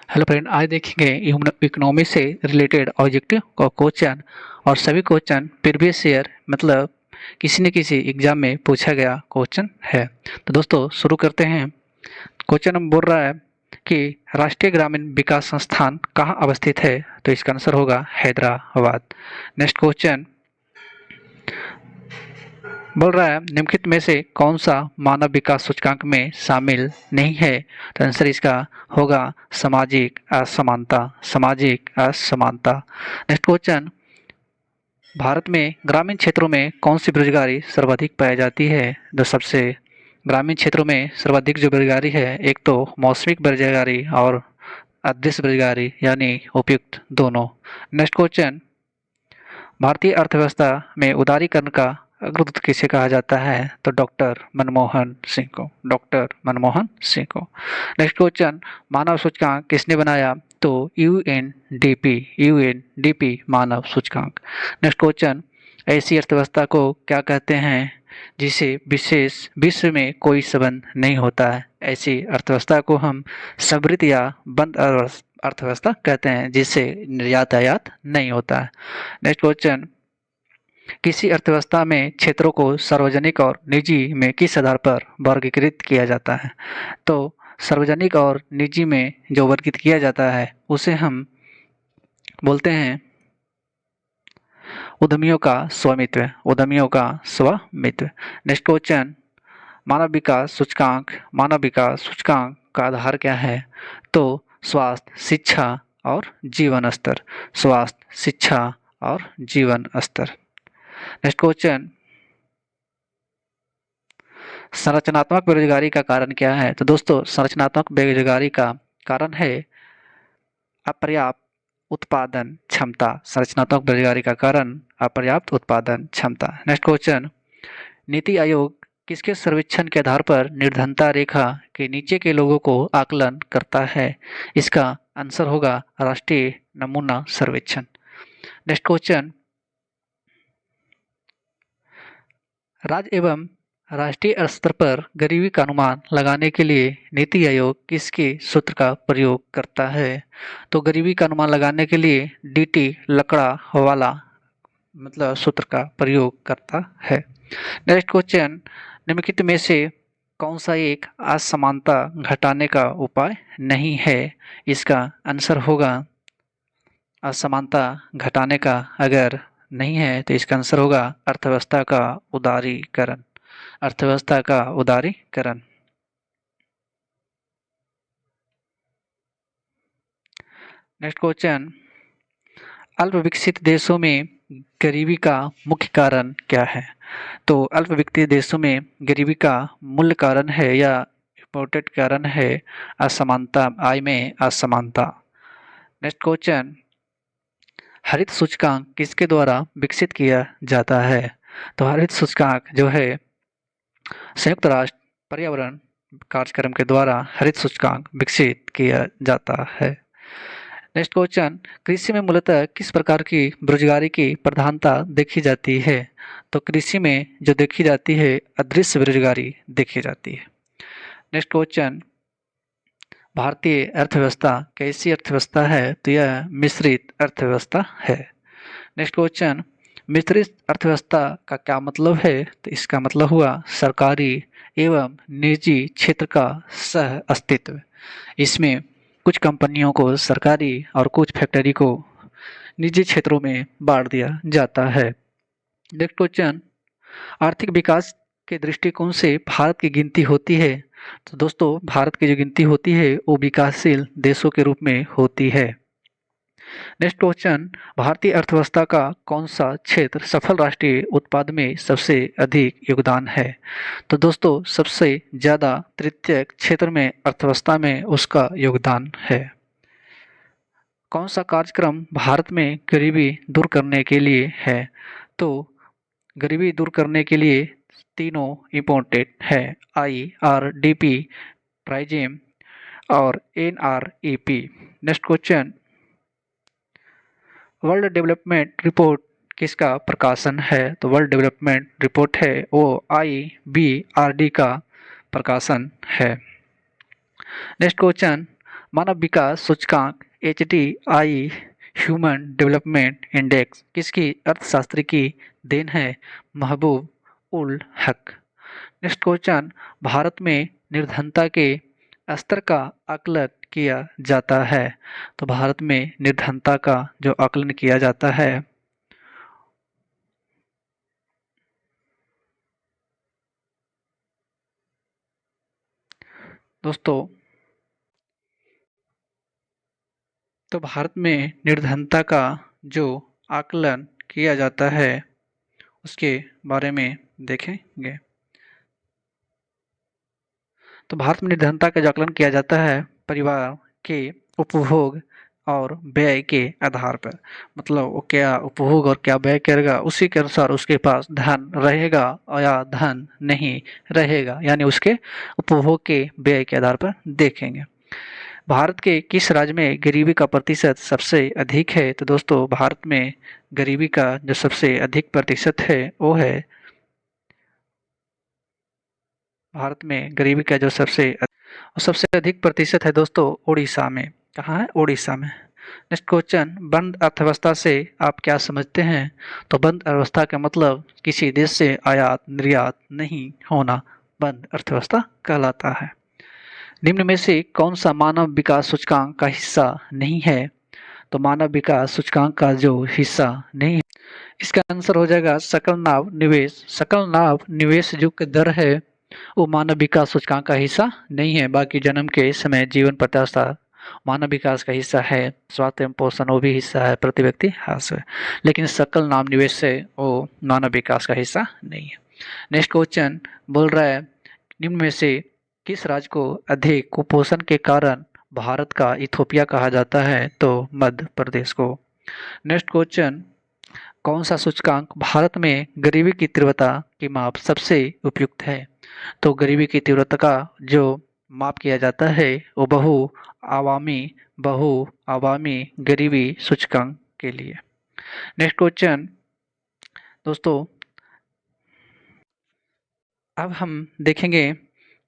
Hello friend, आज देखेंगे economy से रिलेटेड ऑब्जेक्टिव का क्वेश्चन। और सभी क्वेश्चन प्रीवियस ईयर मतलब किसी न किसी एग्जाम में पूछा गया क्वेश्चन है। तो दोस्तों शुरू करते हैं। क्वेश्चन हम बोल रहा है कि राष्ट्रीय ग्रामीण विकास संस्थान कहाँ अवस्थित है। तो इसका आंसर होगा हैदराबाद। नेक्स्ट क्वेश्चन बोल रहा है निम्नलिखित में से कौन सा मानव विकास सूचकांक में शामिल नहीं है। तो आंसर इसका होगा सामाजिक असमानता। सामाजिक असमानता। नेक्स्ट क्वेश्चन भारत में ग्रामीण क्षेत्रों में कौन सी बेरोजगारी सर्वाधिक पाई जाती है। तो सबसे ग्रामीण क्षेत्रों में सर्वाधिक जो बेरोजगारी है, एक तो मौसमिक बेरोजगारी और अदृश्य बेरोजगारी यानी उपयुक्त दोनों। नेक्स्ट क्वेश्चन भारतीय अर्थव्यवस्था में उदारीकरण का अग्रदूत किसे कहा जाता है। तो डॉक्टर मनमोहन सिंह को। डॉक्टर मनमोहन सिंह को। नेक्स्ट क्वेश्चन मानव सूचकांक किसने बनाया। तो यूएनडीपी। यूएनडीपी मानव सूचकांक। नेक्स्ट क्वेश्चन ऐसी अर्थव्यवस्था को क्या कहते हैं जिसे विशेष विश्व में कोई संबंध नहीं होता है। ऐसी अर्थव्यवस्था को हम समृद्ध या बंद अर्थव्यवस्था कहते हैं जिससे निर्यात आयात नहीं होता है। नेक्स्ट क्वेश्चन किसी अर्थव्यवस्था में क्षेत्रों को सार्वजनिक और निजी में किस आधार पर वर्गीकृत किया जाता है। तो सार्वजनिक और निजी में जो वर्गीकृत किया जाता है उसे हम बोलते हैं उद्यमियों का स्वामित्व। उद्यमियों का स्वामित्व। नेक्स्ट क्वेश्चन मानव विकास सूचकांक का आधार क्या है। तो स्वास्थ्य, शिक्षा और जीवन स्तर। स्वास्थ्य, शिक्षा और जीवन स्तर। नेक्स्ट क्वेश्चन संरचनात्मक बेरोजगारी का कारण क्या है। तो दोस्तों संरचनात्मक बेरोजगारी का कारण है अपर्याप्त उत्पादन क्षमता। संरचनात्मक बेरोजगारी का कारण अपर्याप्त उत्पादन क्षमता। नेक्स्ट क्वेश्चन नीति आयोग किसके सर्वेक्षण के आधार पर निर्धनता रेखा के नीचे के लोगों को आकलन करता है। इसका आंसर होगा राष्ट्रीय नमूना सर्वेक्षण। नेक्स्ट क्वेश्चन राज्य एवं राष्ट्रीय स्तर पर गरीबी का अनुमान लगाने के लिए नीति आयोग किसके सूत्र का प्रयोग करता है। तो गरीबी का अनुमान लगाने के लिए डीटी लकड़ा वाला मतलब सूत्र का प्रयोग करता है। नेक्स्ट क्वेश्चन निम्नलिखित में से कौन सा एक असमानता घटाने का उपाय नहीं है। इसका आंसर होगा असमानता घटाने का अगर नहीं है तो इसका आंसर होगा अर्थव्यवस्था का उदारीकरण। अर्थव्यवस्था का उदारीकरण। नेक्स्ट क्वेश्चन अल्प विकसित देशों में गरीबी का मुख्य कारण क्या है। तो अल्प विकसित देशों में गरीबी का मूल कारण है या इम्पोर्टेंट कारण है असमानता, आय में असमानता। नेक्स्ट क्वेश्चन हरित सूचकांक किसके द्वारा विकसित किया जाता है। तो हरित सूचकांक जो है संयुक्त राष्ट्र पर्यावरण कार्यक्रम के द्वारा हरित सूचकांक विकसित किया जाता है। नेक्स्ट क्वेश्चन कृषि में मूलतः किस प्रकार की बेरोजगारी की प्रधानता देखी जाती है। तो कृषि में जो देखी जाती है अदृश्य बेरोजगारी देखी जाती है। नेक्स्ट क्वेश्चन भारतीय अर्थव्यवस्था कैसी अर्थव्यवस्था है। तो यह मिश्रित अर्थव्यवस्था है। नेक्स्ट क्वेश्चन मिश्रित अर्थव्यवस्था का क्या मतलब है। तो इसका मतलब हुआ सरकारी एवं निजी क्षेत्र का सह अस्तित्व। इसमें कुछ कंपनियों को सरकारी और कुछ फैक्ट्री को निजी क्षेत्रों में बांट दिया जाता है। नेक्स्ट क्वेश्चन आर्थिक विकास के दृष्टिकोण से भारत की गिनती होती है। तो दोस्तों भारत की जो गिनती होती है वो विकासशील देशों के रूप में होती है। नेक्स्ट क्वेश्चन भारतीय अर्थव्यवस्था का कौन सा क्षेत्र सफल राष्ट्रीय उत्पाद में सबसे अधिक योगदान है। तो दोस्तों सबसे ज़्यादा तृतीय क्षेत्र में अर्थव्यवस्था में उसका योगदान है। कौन सा कार्यक्रम भारत में गरीबी दूर करने के लिए है। तो गरीबी दूर करने के लिए तीनों इम्पोर्टेंट है IRDP, प्राइजेम और NREP। Next question world development report किसका प्रकाशन है। तो वर्ल्ड डेवलपमेंट रिपोर्ट है वो IBRD का प्रकाशन है। नेक्स्ट क्वेश्चन मानव विकास सूचकांक HDI ह्यूमन डेवलपमेंट इंडेक्स किसकी अर्थशास्त्री की देन है? महबूब उल हक। नेक्स्ट क्वेश्चन, भारत में निर्धनता के स्तर का आकलन किया जाता है। तो भारत में निर्धनता का जो आकलन किया जाता है दोस्तों, तो भारत में निर्धनता का जो आकलन किया जाता है उसके बारे में देखेंगे। तो भारत में निर्धनता का जो आकलन किया जाता है परिवार के उपभोग और व्यय के आधार पर, मतलब वो क्या उपभोग और क्या व्यय करेगा उसी के अनुसार उसके पास धन रहेगा या धन नहीं रहेगा, यानी उसके उपभोग के व्यय के आधार पर देखेंगे। भारत के किस राज्य में गरीबी का प्रतिशत सबसे अधिक है? तो दोस्तों, भारत में गरीबी का जो सबसे अधिक प्रतिशत है वो है, भारत में गरीबी का जो सबसे अधिक प्रतिशत है दोस्तों उड़ीसा में। कहाँ है? उड़ीसा में। नेक्स्ट क्वेश्चन, बंद अर्थव्यवस्था से आप क्या समझते हैं? तो बंद अर्थव्यवस्था का मतलब किसी देश से आयात निर्यात नहीं होना बंद अर्थव्यवस्था कहलाता है। निम्न में से कौन सा मानव विकास सूचकांक का हिस्सा नहीं है? तो मानव विकास सूचकांक का जो हिस्सा नहीं है, इसका आंसर हो जाएगा सकल नाव निवेश। सकल नाव निवेश जो कि दर है वो मानव विकास सूचकांक का हिस्सा नहीं है। बाकी जन्म के समय जीवन प्रत्याशा मानव विकास का हिस्सा है, स्वास्थ्य एवं पोषण वो भी हिस्सा है, प्रति व्यक्ति हास्य है, लेकिन सकल नाम निवेश से वो मानव विकास का हिस्सा नहीं है। नेक्स्ट क्वेश्चन बोल रहा है, निम्न में से किस राज्य को अधिक कुपोषण के कारण भारत का इथोपिया कहा जाता है? तो मध्य प्रदेश को। नेक्स्ट क्वेश्चन, कौन सा सूचकांक भारत में गरीबी की तीव्रता की माप सबसे उपयुक्त है? तो गरीबी की तीव्रता का जो माप किया जाता है वो बहु आवामी गरीबी सूचकांक के लिए। नेक्स्ट क्वेश्चन दोस्तों, अब हम देखेंगे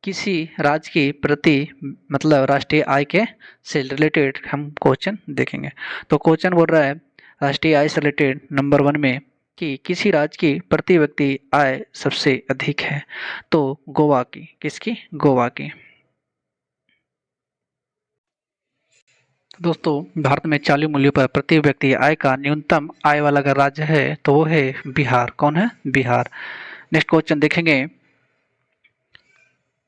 किसी राज्य की प्रति मतलब राष्ट्रीय आय के से रिलेटेड हम क्वेश्चन देखेंगे। तो क्वेश्चन बोल रहा है राष्ट्रीय आय से रिलेटेड नंबर 1 में कि किसी राज्य की प्रति व्यक्ति आय सबसे अधिक है? तो गोवा की। किसकी? गोवा की। दोस्तों, भारत में चालू मूल्य पर प्रति व्यक्ति आय का न्यूनतम आय वाला अगर राज्य है तो वो है बिहार। कौन है? बिहार। नेक्स्ट क्वेश्चन देखेंगे,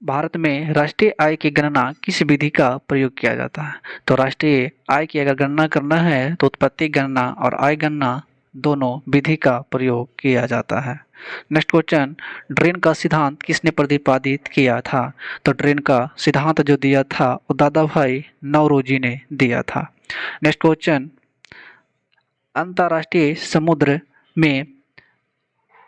भारत में राष्ट्रीय आय की गणना किस विधि का प्रयोग किया जाता है? तो राष्ट्रीय आय की अगर गणना करना है तो उत्पत्ति गणना और आय गणना दोनों विधि का प्रयोग किया जाता है। नेक्स्ट क्वेश्चन, ड्रेन का सिद्धांत किसने प्रतिपादित किया था? तो ड्रेन का सिद्धांत जो दिया था वो दादा भाई नौरोजी ने दिया था। नेक्स्ट क्वेश्चन, अंतर्राष्ट्रीय समुद्र में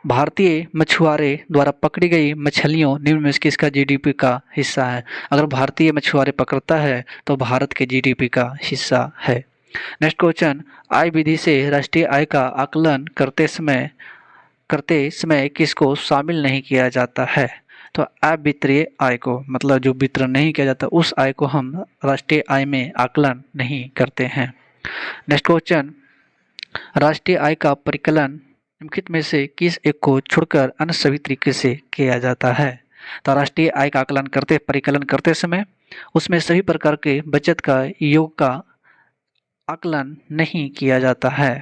भारतीय मछुआरे द्वारा पकड़ी गई मछलियों निम्न में से किसका जीडीपी का हिस्सा है? अगर भारतीय मछुआरे पकड़ता है तो भारत के जीडीपी का हिस्सा है। नेक्स्ट क्वेश्चन, आय विधि से राष्ट्रीय आय का आकलन करते समय किसको शामिल नहीं किया जाता है? तो अवित्तीय आय को, मतलब जो वितरण नहीं किया जाता उस आय को हम राष्ट्रीय आय में आकलन नहीं करते हैं। नेक्स्ट क्वेश्चन, राष्ट्रीय आय का परिकलन निम्नलिखित में से किस एक को छोड़कर अन्य सभी तरीके से किया जाता है? तो राष्ट्रीय आय का आकलन करते परिकलन करते समय उसमें सभी प्रकार के बचत का योग का आकलन नहीं किया जाता है।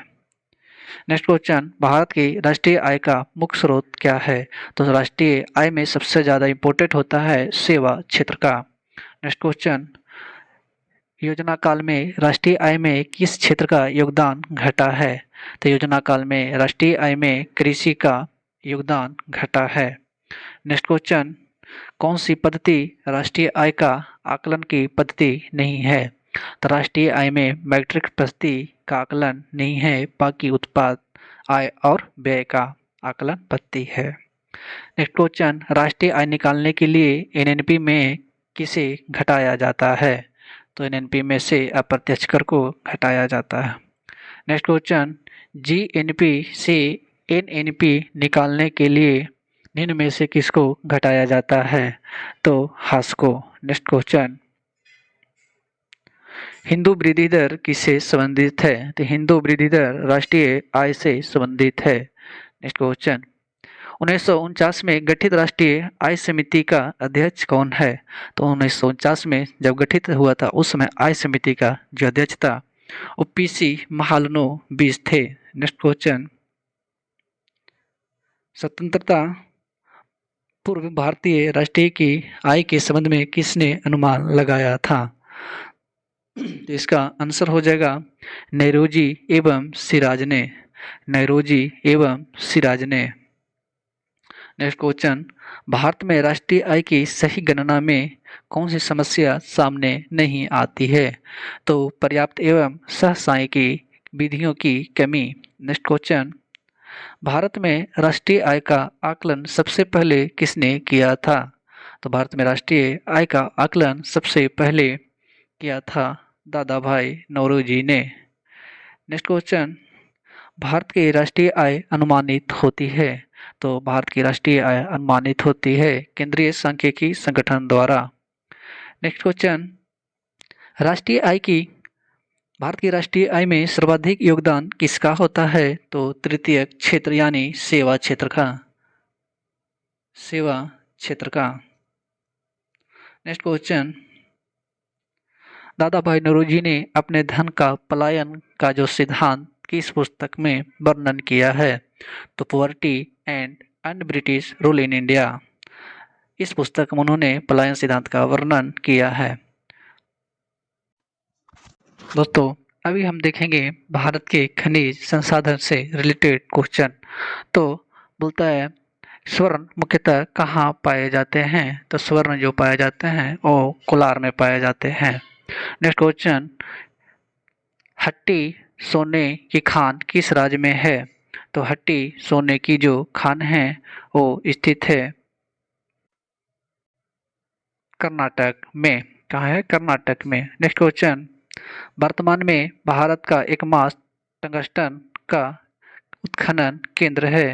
नेक्स्ट क्वेश्चन, भारत की राष्ट्रीय आय का मुख्य स्रोत क्या है? तो राष्ट्रीय आय में सबसे ज़्यादा इम्पोर्टेंट होता है सेवा क्षेत्र का। नेक्स्ट क्वेश्चन, योजना काल में राष्ट्रीय आय में किस क्षेत्र का योगदान घटा है? तो योजना काल में राष्ट्रीय आय में कृषि का योगदान घटा है। नेक्स्ट क्वेश्चन, कौन सी पद्धति राष्ट्रीय आय का आकलन की पद्धति नहीं है? तो राष्ट्रीय आय में मैट्रिक पद्धति का आकलन नहीं है, बाकी उत्पाद आय और व्यय का आकलन पद्धति है। नेक्स्ट क्वेश्चन, राष्ट्रीय आय निकालने के लिए एनएनपी में किसे घटाया जाता है? तो एनएनपी में से अप्रत्यक्ष कर को घटाया जाता है। नेक्स्ट क्वेश्चन, जीएनपी से एनएनपी निकालने के लिए निम्न में से किसको घटाया जाता है? तो ह्रास को। नेक्स्ट क्वेश्चन, हिंदू वृद्धि दर किससे संबंधित है? तो हिंदू वृद्धि दर राष्ट्रीय आय से संबंधित है। नेक्स्ट क्वेश्चन, 1949 में गठित राष्ट्रीय आय समिति का अध्यक्ष कौन है? तो 1949 में जब गठित हुआ था उस समय आय समिति का जो अध्यक्ष था वो पीसी महालनोबिस थे। नेक्स्ट क्वेश्चन, स्वतंत्रता पूर्व भारतीय राष्ट्रीय की आय के संबंध में किसने अनुमान लगाया था? तो इसका आंसर हो जाएगा नौरोजी एवं सिराज ने। नौरोजी एवं सिराज ने। नेक्स्ट क्वेश्चन, भारत में राष्ट्रीय आय की सही गणना में कौन सी समस्या सामने नहीं आती है? तो पर्याप्त एवं सहसांख्यिकी विधियों की कमी। नेक्स्ट क्वेश्चन, भारत में राष्ट्रीय आय का आकलन सबसे पहले किसने किया था? तो भारत में राष्ट्रीय आय का आकलन सबसे पहले किया था दादा भाई नौरोजी ने। नेक्स्ट क्वेश्चन, भारत की राष्ट्रीय आय अनुमानित होती है। तो भारत की राष्ट्रीय आय अनुमानित होती है केंद्रीय सांख्यिकी संगठन द्वारा। नेक्स्ट क्वेश्चन, राष्ट्रीय आय की भारत की राष्ट्रीय आय में सर्वाधिक योगदान किसका होता है? तो तृतीय क्षेत्र यानी सेवा क्षेत्र का। सेवा क्षेत्र का। नेक्स्ट क्वेश्चन, दादा भाई नौरोजी ने अपने धन का पलायन का जो सिद्धांत किस पुस्तक में वर्णन किया है? तो poverty and un British rule in India. इस पुस्तक में उन्होंने पलायन सिद्धांत का वर्णन किया है। दोस्तों, अभी हम देखेंगे भारत के खनिज संसाधन से रिलेटेड क्वेश्चन। तो बोलता है स्वर्ण मुख्यतः कहाँ पाए जाते हैं? तो स्वर्ण जो पाए जाते हैं वो कोलार में पाए जाते हैं। नेक्स्ट क्वेश्चन, हट्टी सोने की खान किस राज्य में है? तो हट्टी सोने की जो खान है वो स्थित है कर्नाटक में। कहाँ है? कर्नाटक में। नेक्स्ट क्वेश्चन, वर्तमान में भारत का एकमात्र टंगस्टन का उत्खनन केंद्र है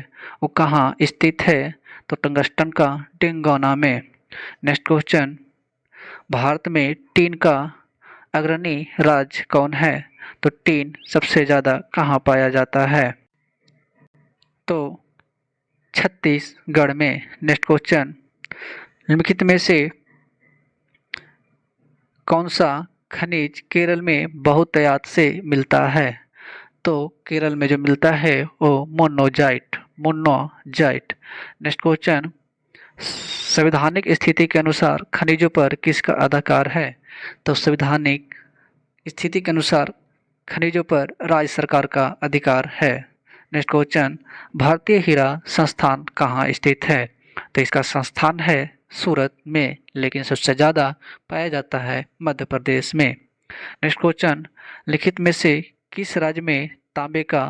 वो कहाँ स्थित है? तो टंगस्टन का टेंगोना में। नेक्स्ट क्वेश्चन, भारत में टीन का अग्रणी राज्य कौन है? तो टीन सबसे ज़्यादा कहाँ पाया जाता है? तो छत्तीसगढ़ में। नेक्स्ट क्वेश्चन, निम्नलिखित में से कौन सा खनिज केरल में बहुतायत से मिलता है? तो केरल में जो मिलता है वो मोनोजाइट। मोनोजाइट। नेक्स्ट क्वेश्चन, संवैधानिक स्थिति के अनुसार खनिजों पर किसका अधिकार है? तो संवैधानिक स्थिति के अनुसार खनिजों पर राज्य सरकार का अधिकार है। नेक्स्ट क्वेश्चन, भारतीय हीरा संस्थान कहाँ स्थित है? तो इसका संस्थान है सूरत में, लेकिन सबसे ज़्यादा पाया जाता है मध्य प्रदेश में। नेक्स्ट क्वेश्चन, लिखित में से किस राज्य में तांबे का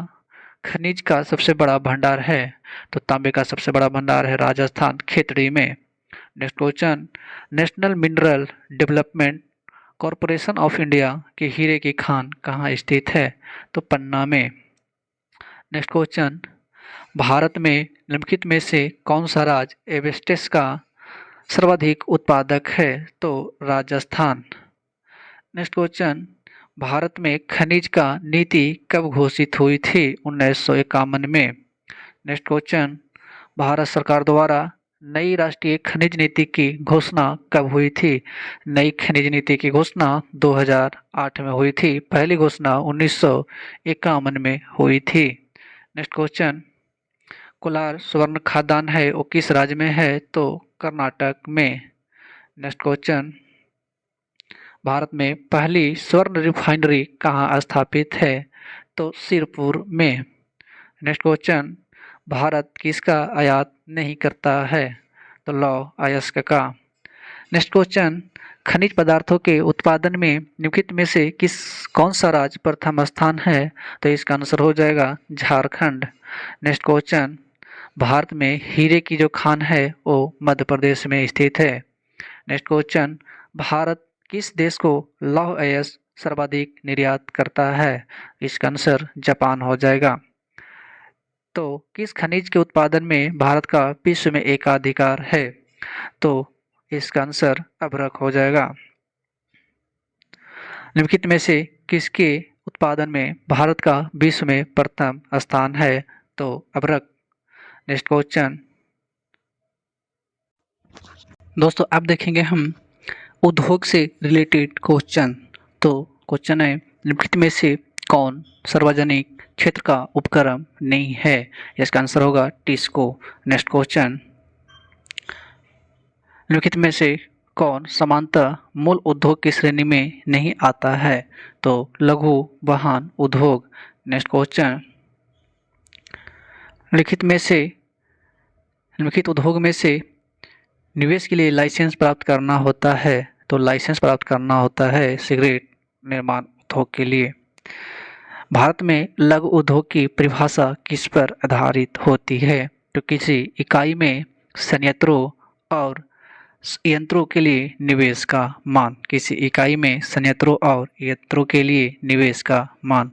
खनिज का सबसे बड़ा भंडार है? तो तांबे का सबसे बड़ा भंडार है राजस्थान खेतड़ी में। Next question, national mineral development corporation of India की हीरे की खान कहाँ स्थित है? तो पन्ना में। नेक्स्ट क्वेश्चन, भारत में निम्नलिखित में से कौन सा राज्य एस्बेस्टस का सर्वाधिक उत्पादक है? तो राजस्थान। नेक्स्ट क्वेश्चन, भारत में खनिज का नीति कब घोषित हुई थी? 1951 में। नेक्स्ट क्वेश्चन, भारत सरकार द्वारा नई राष्ट्रीय खनिज नीति की घोषणा कब हुई थी? नई खनिज नीति की घोषणा 2008 में हुई थी। पहली घोषणा 1951 में हुई थी। नेक्स्ट क्वेश्चन, कोलार स्वर्ण खादान है वो किस राज्य में है? तो कर्नाटक में। नेक्स्ट क्वेश्चन, भारत में पहली स्वर्ण रिफाइनरी कहाँ स्थापित है? तो सिरपुर में। नेक्स्ट क्वेश्चन, भारत किसका आयात नहीं करता है? तो लौ अयस्क का। नेक्स्ट क्वेश्चन, खनिज पदार्थों के उत्पादन में निम्नलिखित में से कौन सा राज्य प्रथम स्थान है? तो इसका आंसर हो जाएगा झारखंड। नेक्स्ट क्वेश्चन, भारत में हीरे की जो खान है वो मध्य प्रदेश में स्थित है। नेक्स्ट क्वेश्चन, भारत किस देश को लौह अयस्क सर्वाधिक निर्यात करता है? इसका आंसर जापान हो जाएगा। तो किस खनिज के उत्पादन में भारत का विश्व में एकाधिकार है? तो इसका आंसर अभ्रक हो जाएगा। निम्नलिखित में से किसके उत्पादन में भारत का विश्व में प्रथम स्थान है? तो अभ्रक। नेक्स्ट क्वेश्चन दोस्तों, आप देखेंगे हम उद्योग से रिलेटेड क्वेश्चन। तो क्वेश्चन है, निम्नलिखित में से कौन सार्वजनिक क्षेत्र का उपक्रम नहीं है? इसका आंसर होगा टिस्को। नेक्स्ट क्वेश्चन, निम्नलिखित में से कौन समांतर मूल उद्योग की श्रेणी में नहीं आता है? तो लघु वाहन उद्योग। नेक्स्ट क्वेश्चन, निम्नलिखित उद्योग में से निवेश के लिए लाइसेंस प्राप्त करना होता है। तो लाइसेंस प्राप्त करना होता है सिगरेट निर्माण उद्योग के लिए। भारत में लघु उद्योग की परिभाषा किस पर आधारित होती है? तो किसी इकाई में संयंत्रों और यंत्रों के लिए निवेश का मान। किसी इकाई में संयंत्रों और यंत्रों के लिए निवेश का मान।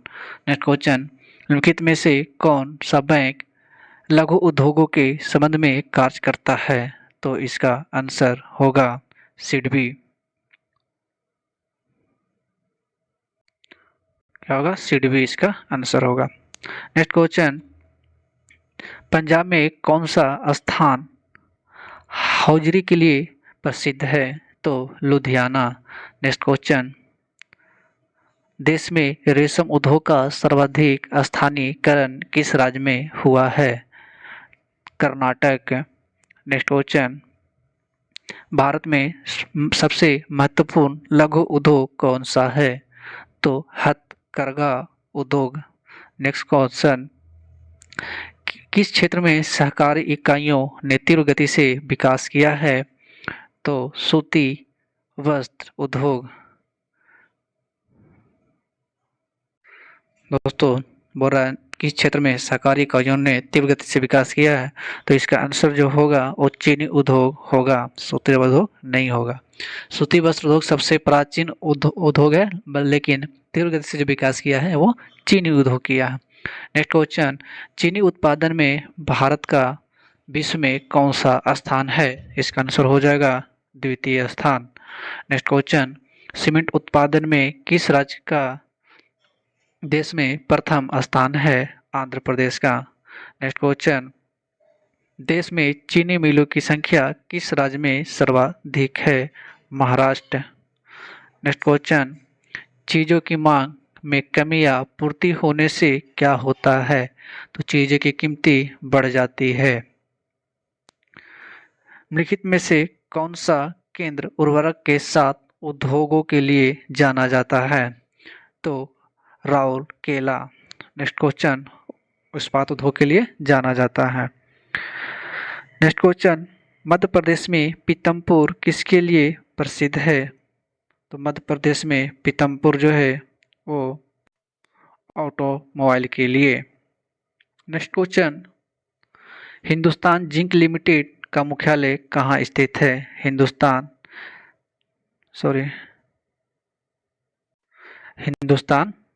नेक्स्ट क्वेश्चन, निम्नलिखित में से कौन सा बैंक लघु उद्योगों के संबंध में कार्य करता है? तो इसका आंसर होगा सिडबी। क्या होगा? सिडबी इसका आंसर होगा। नेक्स्ट क्वेश्चन, पंजाब में कौन सा स्थान हौजरी के लिए प्रसिद्ध है? तो लुधियाना। नेक्स्ट क्वेश्चन, देश में रेशम उद्योग का सर्वाधिक स्थानीयकरण किस राज्य में हुआ है? कर्नाटक। नेक्स्ट क्वेश्चन, भारत में सबसे महत्वपूर्ण लघु उद्योग कौन सा है? तो हथकरघा उद्योग। नेक्स्ट क्वेश्चन, किस क्षेत्र में सहकारी इकाइयों ने तीव्र गति से विकास किया है? तो सूती वस्त्र उद्योग। दोस्तों, बोल रहा है किस क्षेत्र में सहकारी इकाइयों ने तीव्र गति से विकास किया है? तो इसका आंसर जो होगा वो चीनी उद्योग होगा, सूती उद्योग नहीं होगा। सूती वस्त्र उद्योग सबसे प्राचीन उद्योग है, लेकिन तीव्र गति से जो विकास किया है वो चीनी उद्योग किया है। नेक्स्ट क्वेश्चन, चीनी उत्पादन में भारत का विश्व में कौन सा स्थान है? इसका आंसर हो जाएगा द्वितीय स्थान। नेक्स्ट क्वेश्चन, सीमेंट उत्पादन में किस राज्य का देश में प्रथम स्थान है? आंध्र प्रदेश का। नेक्स्ट क्वेश्चन, देश में चीनी मिलों की संख्या किस राज्य में सर्वाधिक है? महाराष्ट्र। नेक्स्ट क्वेश्चन, चीजों की मांग में कमी या पूर्ति होने से क्या होता है? तो चीजों की कीमतें बढ़ जाती है। निम्नलिखित में से कौन सा केंद्र उर्वरक के साथ उद्योगों के लिए जाना जाता है? तो राउरकेला। नेक्स्ट क्वेश्चन, इस्पात उद्योग के लिए जाना जाता है। नेक्स्ट क्वेश्चन, मध्य प्रदेश में पीतमपुर किसके लिए प्रसिद्ध है? तो मध्य प्रदेश में पीतमपुर जो है वो ऑटोमोबाइल के लिए। Next question, Hindustan zinc limited का मुख्यालय कहाँ स्थित है? हिंदुस्तान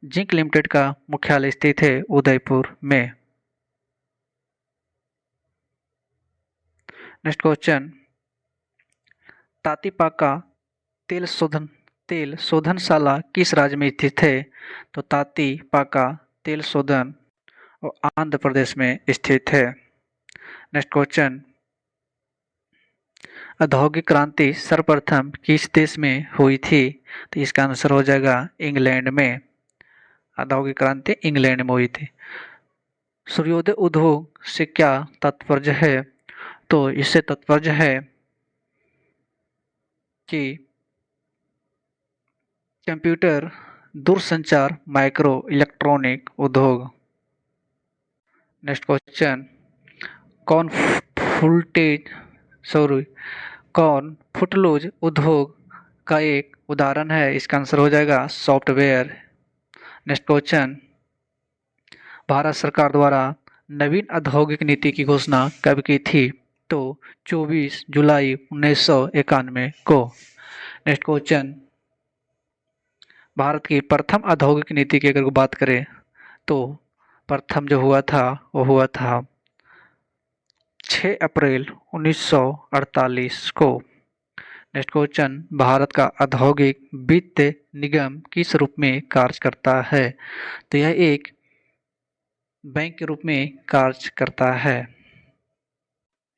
जिंक लिमिटेड का मुख्यालय स्थित है उदयपुर में। नेक्स्ट क्वेश्चन, तातीपाका तेल शोधनशाला किस राज्य में स्थित है? तो तातीपाका तेल शोधन आंध्र प्रदेश में स्थित है। नेक्स्ट क्वेश्चन, औद्योगिक क्रांति सर्वप्रथम किस देश में हुई थी? तो इसका आंसर हो जाएगा इंग्लैंड में। औद्योगिक क्रांति इंग्लैंड में हुई थी। सूर्योदय उद्योग से क्या तात्पर्य है? तो इससे तात्पर्य है कि कंप्यूटर, दूरसंचार, माइक्रो इलेक्ट्रॉनिक उद्योग। नेक्स्ट क्वेश्चन, कौन फुटलोज उद्योग का एक उदाहरण है? इसका आंसर हो जाएगा सॉफ्टवेयर। नेक्स्ट क्वेश्चन, भारत सरकार द्वारा नवीन औद्योगिक नीति की घोषणा कब की थी? तो 24 जुलाई 1991 को। नेक्स्ट क्वेश्चन, भारत की प्रथम औद्योगिक नीति की अगर बात करें तो प्रथम जो हुआ था वो हुआ था 6 अप्रैल 1948 को। नेक्स्ट क्वेश्चन, भारत का औद्योगिक वित्त निगम किस रूप में कार्य करता है? तो यह एक बैंक के रूप में कार्य करता है।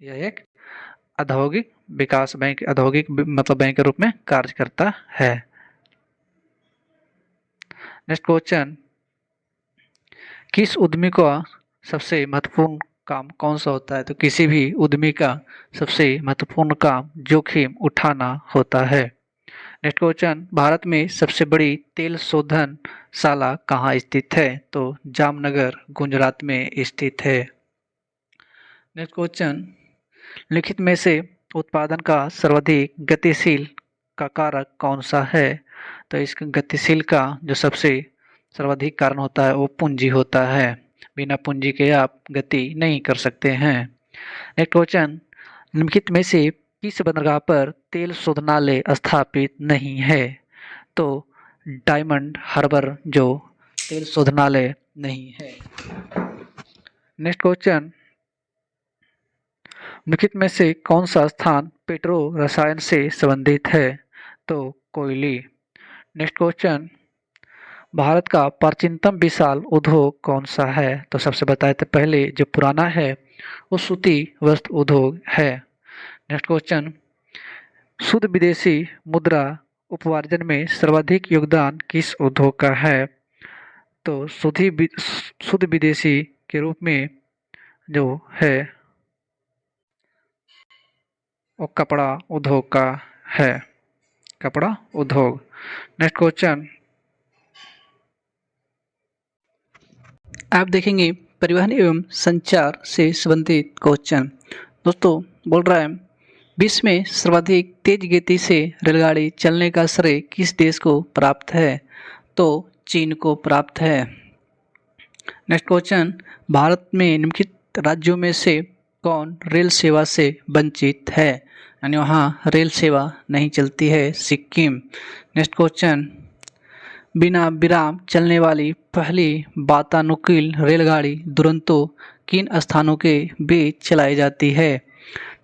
यह एक औद्योगिक विकास बैंक, औद्योगिक मतलब बैंक के रूप में कार्य करता है। नेक्स्ट क्वेश्चन, किस उद्यमी का सबसे महत्वपूर्ण काम कौन सा होता है? तो किसी भी उद्यमी का सबसे महत्वपूर्ण काम जोखिम उठाना होता है। नेक्स्ट क्वेश्चन, भारत में सबसे बड़ी तेल शोधनशाला कहाँ स्थित है? तो जामनगर गुजरात में स्थित है। नेक्स्ट क्वेश्चन, लिखित में से उत्पादन का सर्वाधिक गतिशील का कारक कौन सा है? तो इस गतिशील का जो सबसे सर्वाधिक कारण होता है वो पूंजी होता है। बिना पूंजी के आप गति नहीं कर सकते हैं। नेक्स्ट क्वेश्चन, निम्नलिखित में से किस बंदरगाह पर तेल शोधनालय स्थापित नहीं है? तो डायमंड हार्बर जो तेल शोधनालय नहीं है। नेक्स्ट क्वेश्चन, निम्नलिखित में से कौन सा स्थान पेट्रो रसायन से संबंधित है? तो कोयले। नेक्स्ट क्वेश्चन, भारत का प्राचीनतम विशाल उद्योग कौन सा है? तो सबसे बताए थे पहले जो पुराना है वो सूती वस्त्र उद्योग है। नेक्स्ट क्वेश्चन, शुद्ध विदेशी मुद्रा उपार्जन में सर्वाधिक योगदान किस उद्योग का है? तो शुद्ध विदेशी के रूप में जो है वो कपड़ा उद्योग का है, कपड़ा उद्योग। नेक्स्ट क्वेश्चन, आप देखेंगे परिवहन एवं संचार से संबंधित क्वेश्चन। दोस्तों बोल रहा है विश्व में सर्वाधिक तेज गति से रेलगाड़ी चलने का श्रेय किस देश को प्राप्त है? तो चीन को प्राप्त है। नेक्स्ट क्वेश्चन, भारत में निम्नलिखित राज्यों में से कौन रेल सेवा से वंचित है? यानी वहाँ रेल सेवा नहीं चलती है, सिक्किम। नेक्स्ट क्वेश्चन, बिना विराम चलने वाली पहली वातानुकूलित रेलगाड़ी दुरंतो किन स्थानों के बीच चलाई जाती है?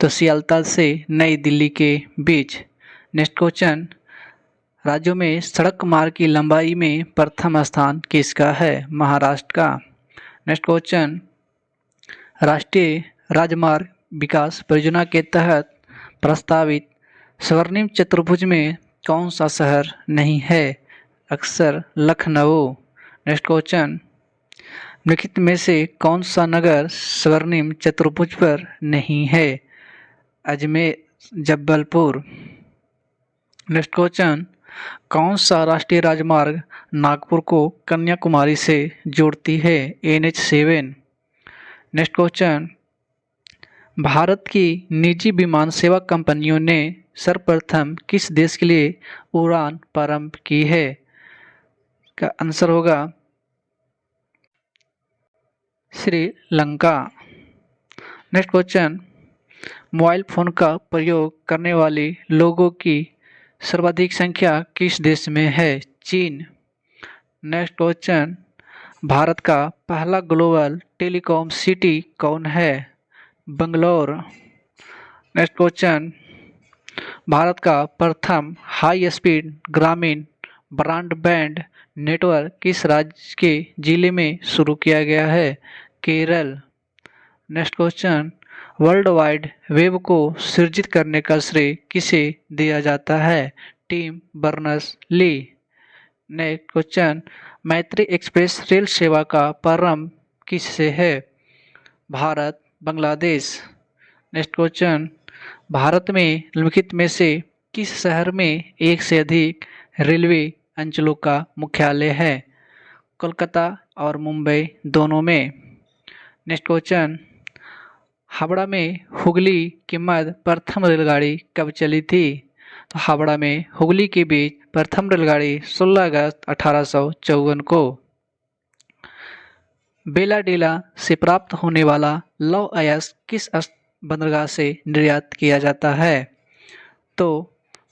तो सियालदह से नई दिल्ली के बीच। नेक्स्ट क्वेश्चन, राज्यों में सड़क मार्ग की लंबाई में प्रथम स्थान किसका है? महाराष्ट्र का। नेक्स्ट क्वेश्चन, राष्ट्रीय राजमार्ग विकास परियोजना के तहत प्रस्तावित स्वर्णिम चतुर्भुज में कौन सा शहर नहीं है? अक्सर लखनऊ। नेक्स्ट क्वेश्चन, निम्नलिखित में से कौन सा नगर स्वर्णिम चतुर्भुज पर नहीं है? अजमेर, जबलपुर। नेक्स्ट क्वेश्चन, कौन सा राष्ट्रीय राजमार्ग नागपुर को कन्याकुमारी से जोड़ती है? NH7। नेक्स्ट क्वेश्चन, भारत की निजी विमान सेवा कंपनियों ने सर्वप्रथम किस देश के लिए उड़ान प्रारंभ की है? का आंसर होगा Sri Lanka. Next question, mobile phone का प्रयोग करने वाले लोगों की सर्वाधिक संख्या किस देश में है? चीन। नेक्स्ट क्वेश्चन, भारत का पहला ग्लोबल टेलीकॉम सिटी कौन है? बंगलौर। नेक्स्ट क्वेश्चन, भारत का प्रथम हाई स्पीड ग्रामीण ब्रॉडबैंड नेटवर्क किस राज्य के जिले में शुरू किया गया है? Kerala. Next question, world wide web को सृजित करने का श्रेय किसे दिया जाता है? Tim Berners-Lee. Next question, Maitri express रेल सेवा का प्रारंभ किससे है? भारत बांग्लादेश। नेक्स्ट क्वेश्चन, भारत में निम्नलिखित में से किस शहर में एक से अधिक रेलवे अंचलों का मुख्यालय है? कोलकाता और मुंबई दोनों में। नेक्स्ट क्वेश्चन, हावड़ा में हुगली के मध्य प्रथम रेलगाड़ी कब चली थी? तो हावड़ा में हुगली के बीच प्रथम रेलगाड़ी 16 अगस्त 1854 को। बेलाडेला से प्राप्त होने वाला लौह अयस्क किस बंदरगाह से निर्यात किया जाता है? तो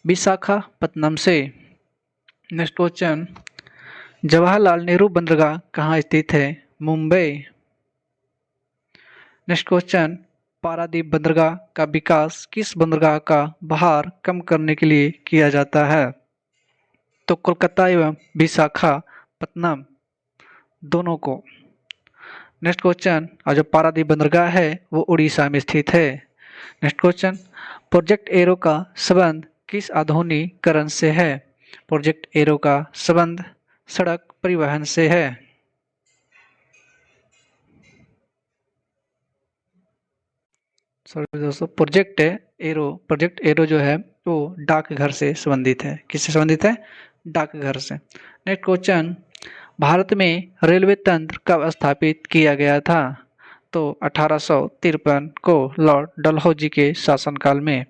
विशाखापत्तनम से। नेक्स्ट क्वेश्चन, जवाहरलाल नेहरू बंदरगाह कहाँ स्थित है? मुंबई। नेक्स्ट क्वेश्चन, पारादीप बंदरगाह का विकास किस बंदरगाह का भार कम करने के लिए किया जाता है? तो कोलकाता एवं विशाखापत्तनम दोनों को। नेक्स्ट क्वेश्चन, और जो पारादीप बंदरगाह है वो उड़ीसा में स्थित है। नेक्स्ट क्वेश्चन, प्रोजेक्ट एरो का संबंध किस आधुनिकीकरण से है? प्रोजेक्ट एरो का संबंध सड़क परिवहन से है। सॉरी दोस्तों, प्रोजेक्ट एरो जो है वो डाकघर से संबंधित है। किससे संबंधित है? डाकघर से। नेक्स्ट क्वेश्चन, भारत में रेलवे तंत्र कब स्थापित किया गया था? तो 1853 को लॉर्ड डलहौजी के शासनकाल में।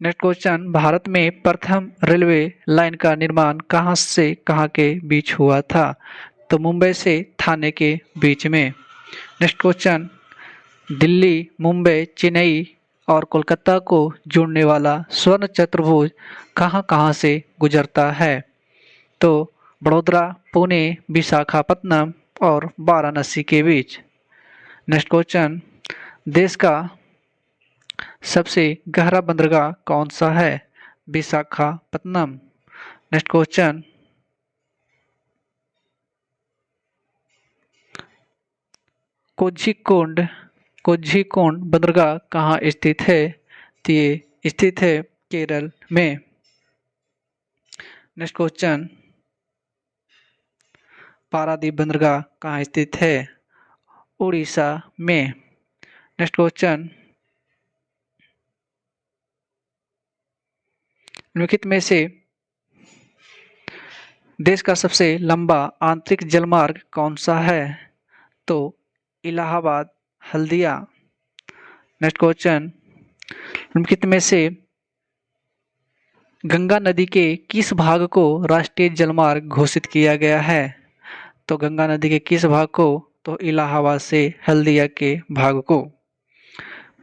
नेक्स्ट क्वेश्चन, भारत में प्रथम रेलवे लाइन का निर्माण कहां से कहां के बीच हुआ था? तो मुंबई से थाने के बीच में। नेक्स्ट क्वेश्चन, दिल्ली, मुंबई, चेन्नई और कोलकाता को जोड़ने वाला स्वर्ण चतुर्भुज कहां कहां से गुजरता है? तो बड़ौदा, पुणे, विशाखापत्तनम और वाराणसी के बीच। नेक्स्ट क्वेश्चन, देश का सबसे गहरा बंदरगाह कौन सा है? विशाखापत्तनम। नेक्स्ट क्वेश्चन, कोझिकोड बंदरगाह कहाँ स्थित है? तो ये स्थित है केरल में। नेक्स्ट क्वेश्चन, पारादीप बंदरगाह कहाँ स्थित है? उड़ीसा में। नेक्स्ट क्वेश्चन, निम्नलिखित में से देश का सबसे लंबा आंतरिक जलमार्ग कौन सा है? तो इलाहाबाद हल्दिया। नेक्स्ट क्वेश्चन, निम्नलिखित में से गंगा नदी के किस भाग को राष्ट्रीय जलमार्ग घोषित किया गया है? तो गंगा नदी के किस भाग को? तो इलाहाबाद से हल्दिया के भाग को।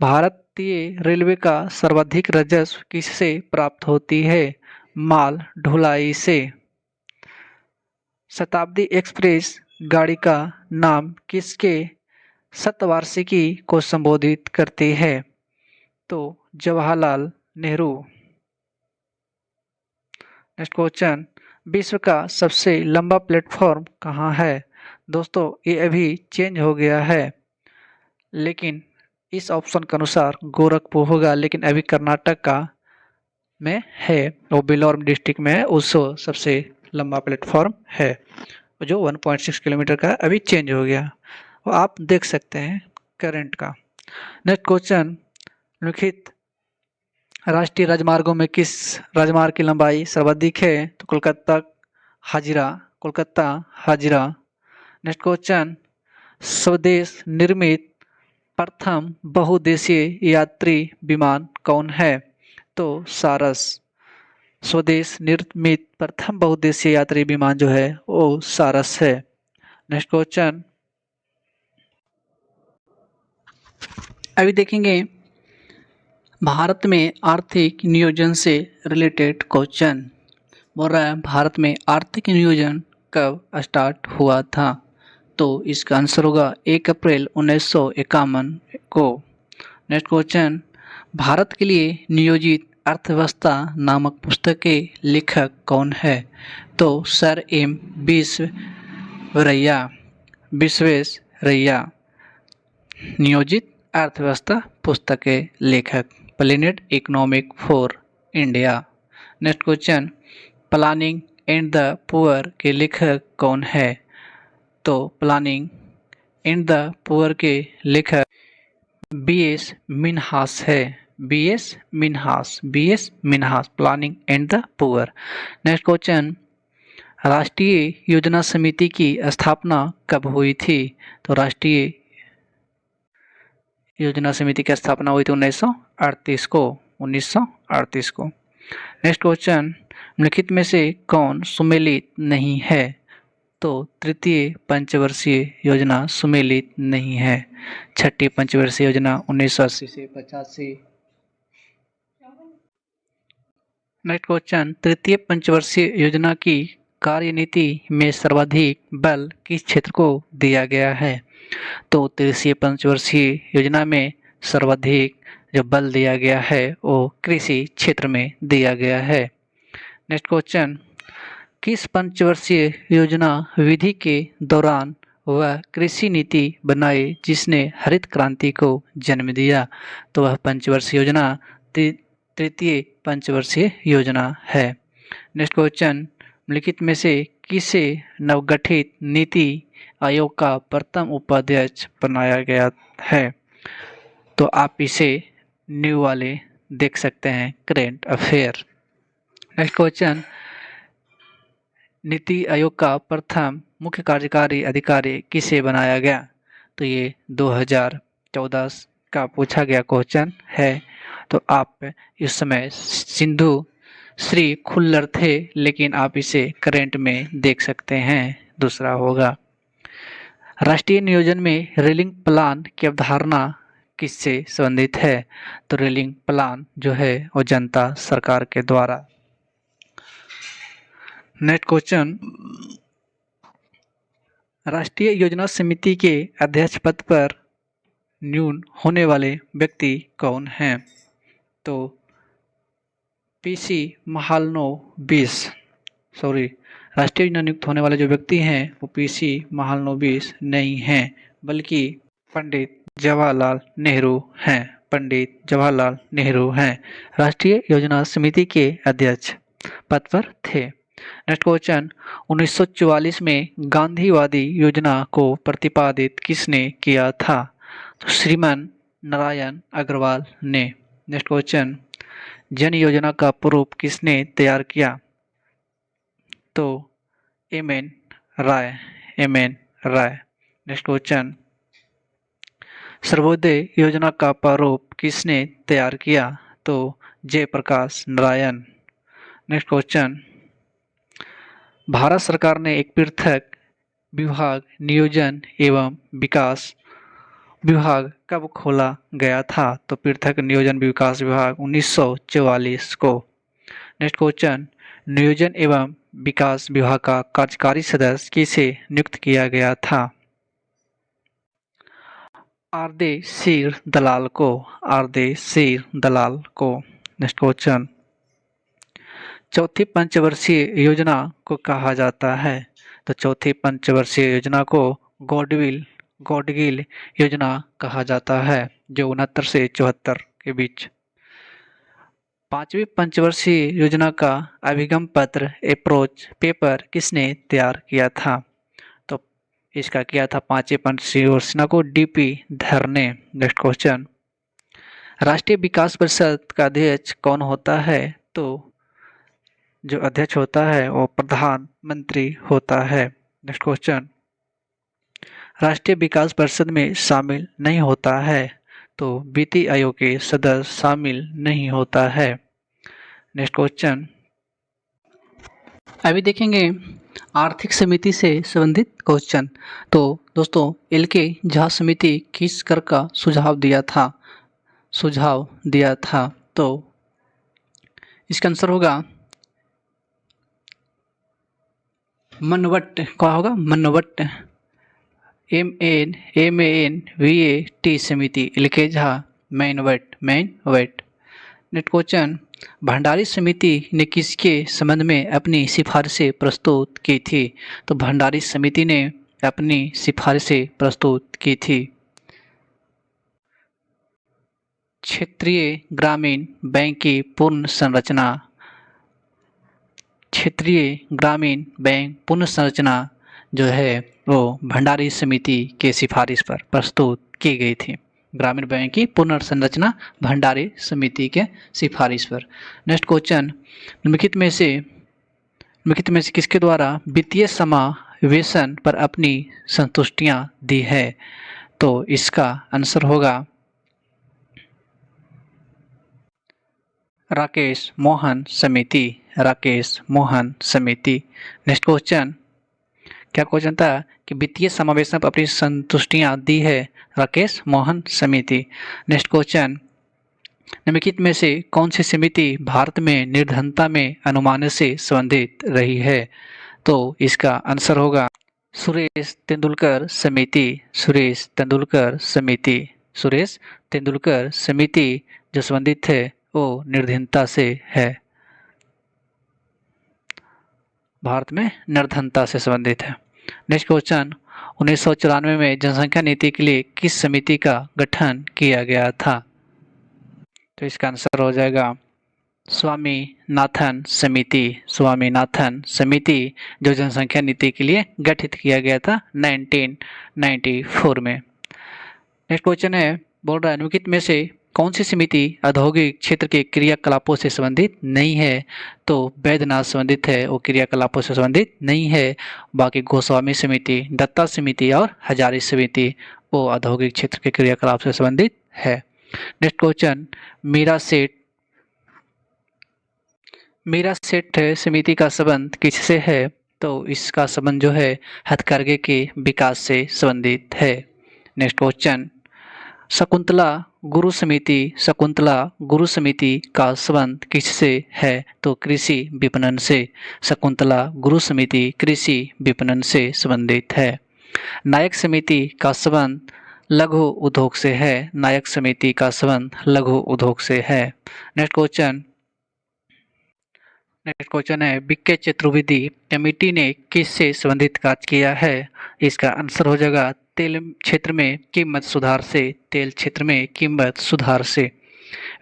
भारतीय रेलवे का सर्वाधिक राजस्व किससे प्राप्त होती है? माल ढुलाई से। शताब्दी एक्सप्रेस गाड़ी का नाम किसके शतवार्षिकी को संबोधित करती है? तो जवाहरलाल नेहरू। नेक्स्ट क्वेश्चन, विश्व का सबसे लंबा प्लेटफॉर्म कहाँ है? दोस्तों ये अभी चेंज हो गया है, लेकिन इस ऑप्शन के अनुसार गोरखपुर होगा, लेकिन अभी कर्नाटक का में है, वो बिलौर डिस्ट्रिक्ट में है, उसको सबसे लंबा प्लेटफॉर्म है जो 1.6 किलोमीटर का अभी चेंज हो गया, वो आप देख सकते हैं करंट का। नेक्स्ट क्वेश्चन, निम्नलिखित राष्ट्रीय राजमार्गों में किस राजमार्ग की लंबाई सर्वाधिक है? तो कोलकाता हाजिरा। नेक्स्ट क्वेश्चन, स्वदेश निर्मित प्रथम बहुउद्देशीय यात्री विमान कौन है? तो सारस। स्वदेश निर्मित प्रथम बहुउद्देशीय यात्री विमान जो है वो सारस है। नेक्स्ट क्वेश्चन, अभी देखेंगे भारत में आर्थिक नियोजन से रिलेटेड क्वेश्चन। बोल रहा है भारत में आर्थिक नियोजन कब स्टार्ट हुआ था? तो इसका आंसर होगा 1 अप्रैल 1951 को। नेक्स्ट क्वेश्चन, भारत के लिए नियोजित अर्थव्यवस्था नामक पुस्तक के लेखक कौन है? तो सर एम विश्वेश्वरैया। नियोजित अर्थव्यवस्था पुस्तक के लेखक। Planet economic for India. Next question, planning and the poor के लेखक कौन है? तो प्लानिंग एंड द पुअर के लेखक बी.एस. मिन्हास है। B S. Minhas planning and the poor. Next question, राष्ट्रीय योजना समिति की स्थापना कब हुई थी? तो राष्ट्रीय योजना समिति की स्थापना हुई थी 1938 को। नेक्स्ट क्वेश्चन, निम्नलिखित में से कौन सुमेलित नहीं है? तो तृतीय पंचवर्षीय योजना सुमेलित नहीं है। छठी पंचवर्षीय योजना 1980 से 85। नेक्स्ट क्वेश्चन, तृतीय पंचवर्षीय योजना की कार्यनीति में सर्वाधिक बल किस क्षेत्र को दिया गया है? तो तृतीय पंचवर्षीय योजना में सर्वाधिक जो बल दिया गया है वो कृषि क्षेत्र में दिया गया है। नेक्स्ट क्वेश्चन, किस पंचवर्षीय योजना विधि के दौरान वह कृषि नीति बनाई जिसने हरित क्रांति को जन्म दिया? तो वह पंचवर्षीय योजना तृतीय पंचवर्षीय योजना है। नेक्स्ट क्वेश्चन, निम्नलिखित में से किसे नवगठित नीति आयोग का प्रथम उपाध्यक्ष बनाया गया है? तो आप इसे न्यू वाले देख सकते हैं, current affair. Next question, NITI Aayog का प्रथम मुख्य कार्यकारी अधिकारी किसे बनाया गया? तो ये 2014 का पूछा गया क्वेश्चन है। तो आप इस समय सिंधु श्री खुल्लर थे, लेकिन आप इसे करेंट में देख सकते हैं, दूसरा होगा। राष्ट्रीय नियोजन में रीलिंग प्लान की अवधारणा किससे संबंधित है? तो रीलिंग प्लान जो है वो जनता सरकार के द्वारा। नेक्स्ट क्वेश्चन, राष्ट्रीय योजना समिति के अध्यक्ष पद पर न्यून होने वाले व्यक्ति कौन हैं? तो पीसी महालनोबिस, राष्ट्रीय योजना नियुक्त होने वाले जो व्यक्ति हैं वो पीसी महालनोबिस नहीं हैं, बल्कि पंडित जवाहरलाल नेहरू हैं। पंडित जवाहरलाल नेहरू हैं राष्ट्रीय योजना समिति के अध्यक्ष पद पर थे। नेक्स्ट क्वेश्चन, 1944 में गांधीवादी योजना को प्रतिपादित किसने किया था? तो श्रीमान नारायण अग्रवाल ने। नेक्स्ट क्वेश्चन, जन योजना का प्रारूप किसने तैयार किया? तो एम.एन. राय। नेक्स्ट क्वेश्चन, सर्वोदय योजना का प्रारूप किसने तैयार किया? तो जयप्रकाश नारायण। नेक्स्ट क्वेश्चन, भारत सरकार ने एक पृथक विभाग नियोजन एवं विकास विभाग कब खोला गया था? तो पृथक नियोजन विकास विभाग 1944 को। नेक्स्ट क्वेश्चन, नियोजन एवं विकास विभाग का कार्यकारी सदस्य किसे नियुक्त किया गया था? आरदे सिर दलाल को। नेक्स्ट क्वेश्चन, चौथी पंचवर्षीय योजना को कहा जाता है? तो चौथी पंचवर्षीय योजना को गॉडगिल योजना कहा जाता है, जो 69 से 74 के बीच। पांचवी पंचवर्षीय योजना का अभिगम पत्र अप्रोच पेपर किसने तैयार किया था? तो इसका किया था पांचवी पंचवर्षीय योजना को डीपी धर ने। नेक्स्ट क्वेश्चन, राष्ट्रीय विकास परिषद का अध्यक्ष कौन होता है? तो जो अध्यक्ष होता है वो प्रधानमंत्री होता है। नेक्स्ट क्वेश्चन, राष्ट्रीय विकास परिषद में शामिल नहीं होता है? तो वित्त आयोग के सदस्य शामिल नहीं होता है। नेक्स्ट क्वेश्चन, अभी देखेंगे आर्थिक समिति से संबंधित क्वेश्चन। तो दोस्तों, एल.के. झा समिति किस कर का सुझाव दिया था? तो इसका आंसर होगा मनवट। क्या होगा? मनवट। MANVAT समिति, L K. Jha Manvat. Next question, Bhandari समिति ने किसके संबंध में अपनी सिफारिशें प्रस्तुत की थी? तो भंडारी समिति ने अपनी सिफारिशें प्रस्तुत की थी क्षेत्रीय ग्रामीण बैंक की पूर्ण संरचना। क्षेत्रीय ग्रामीण बैंक पुनर्संरचना जो है वो भंडारी समिति के सिफारिश पर प्रस्तुत की गई थी। ग्रामीण बैंक की पुनर्संरचना भंडारी समिति के सिफारिश पर। नेक्स्ट क्वेश्चन, निम्नलिखित में से किसके द्वारा वित्तीय समावेशन पर अपनी संतुष्टियां दी है? तो इसका आंसर होगा राकेश मोहन समिति। नेक्स्ट क्वेश्चन, क्या क्वेश्चन था कि वित्तीय समावेशन पर अपनी संतुष्टियां दी है राकेश मोहन समिति। नेक्स्ट क्वेश्चन, निम्नलिखित में से कौन सी समिति भारत में निर्धनता में अनुमान से संबंधित रही है? तो इसका आंसर होगा सुरेश तेंदुलकर समिति, सुरेश तेंदुलकर समिति, सुरेश तेंदुलकर समिति जो संबंधित है वो निर्धनता से है, भारत में निर्धनता से संबंधित है। नेक्स्ट क्वेश्चन, 1994 में जनसंख्या नीति के लिए किस समिति का गठन किया गया था? तो इसका आंसर हो जाएगा स्वामीनाथन समिति, स्वामीनाथन समिति जो जनसंख्या नीति के लिए गठित किया गया था 1994 में। नेक्स्ट क्वेश्चन है, बोल रहा है निम्नलिखित में से कौन सी समिति औद्योगिक क्षेत्र के क्रियाकलापों से संबंधित नहीं है? तो वैद्यनाथ संबंधित है, वो क्रियाकलापों से संबंधित नहीं है। बाकी गोस्वामी समिति, दत्ता समिति और हजारी समिति वो औद्योगिक क्षेत्र के क्रियाकलाप से संबंधित है। नेक्स्ट क्वेश्चन, मीरा सेठ समिति का संबंध किससे है? तो इसका संबंध जो है हथकरघे के विकास से संबंधित है। नेक्स्ट क्वेश्चन, शकुंतला गुरु समिति का संबंध किससे है? तो कृषि विपणन से, शकुंतला गुरु समिति कृषि विपणन से संबंधित है। नायक समिति का संबंध लघु उद्योग से है, नायक समिति का संबंध लघु उद्योग से है। नेक्स्ट क्वेश्चन है, बीके चतुर्वेदी कमेटी ने किससे संबंधित कार्य किया है? इसका आंसर हो जाएगा तेल क्षेत्र में कीमत सुधार से, तेल क्षेत्र में कीमत सुधार से।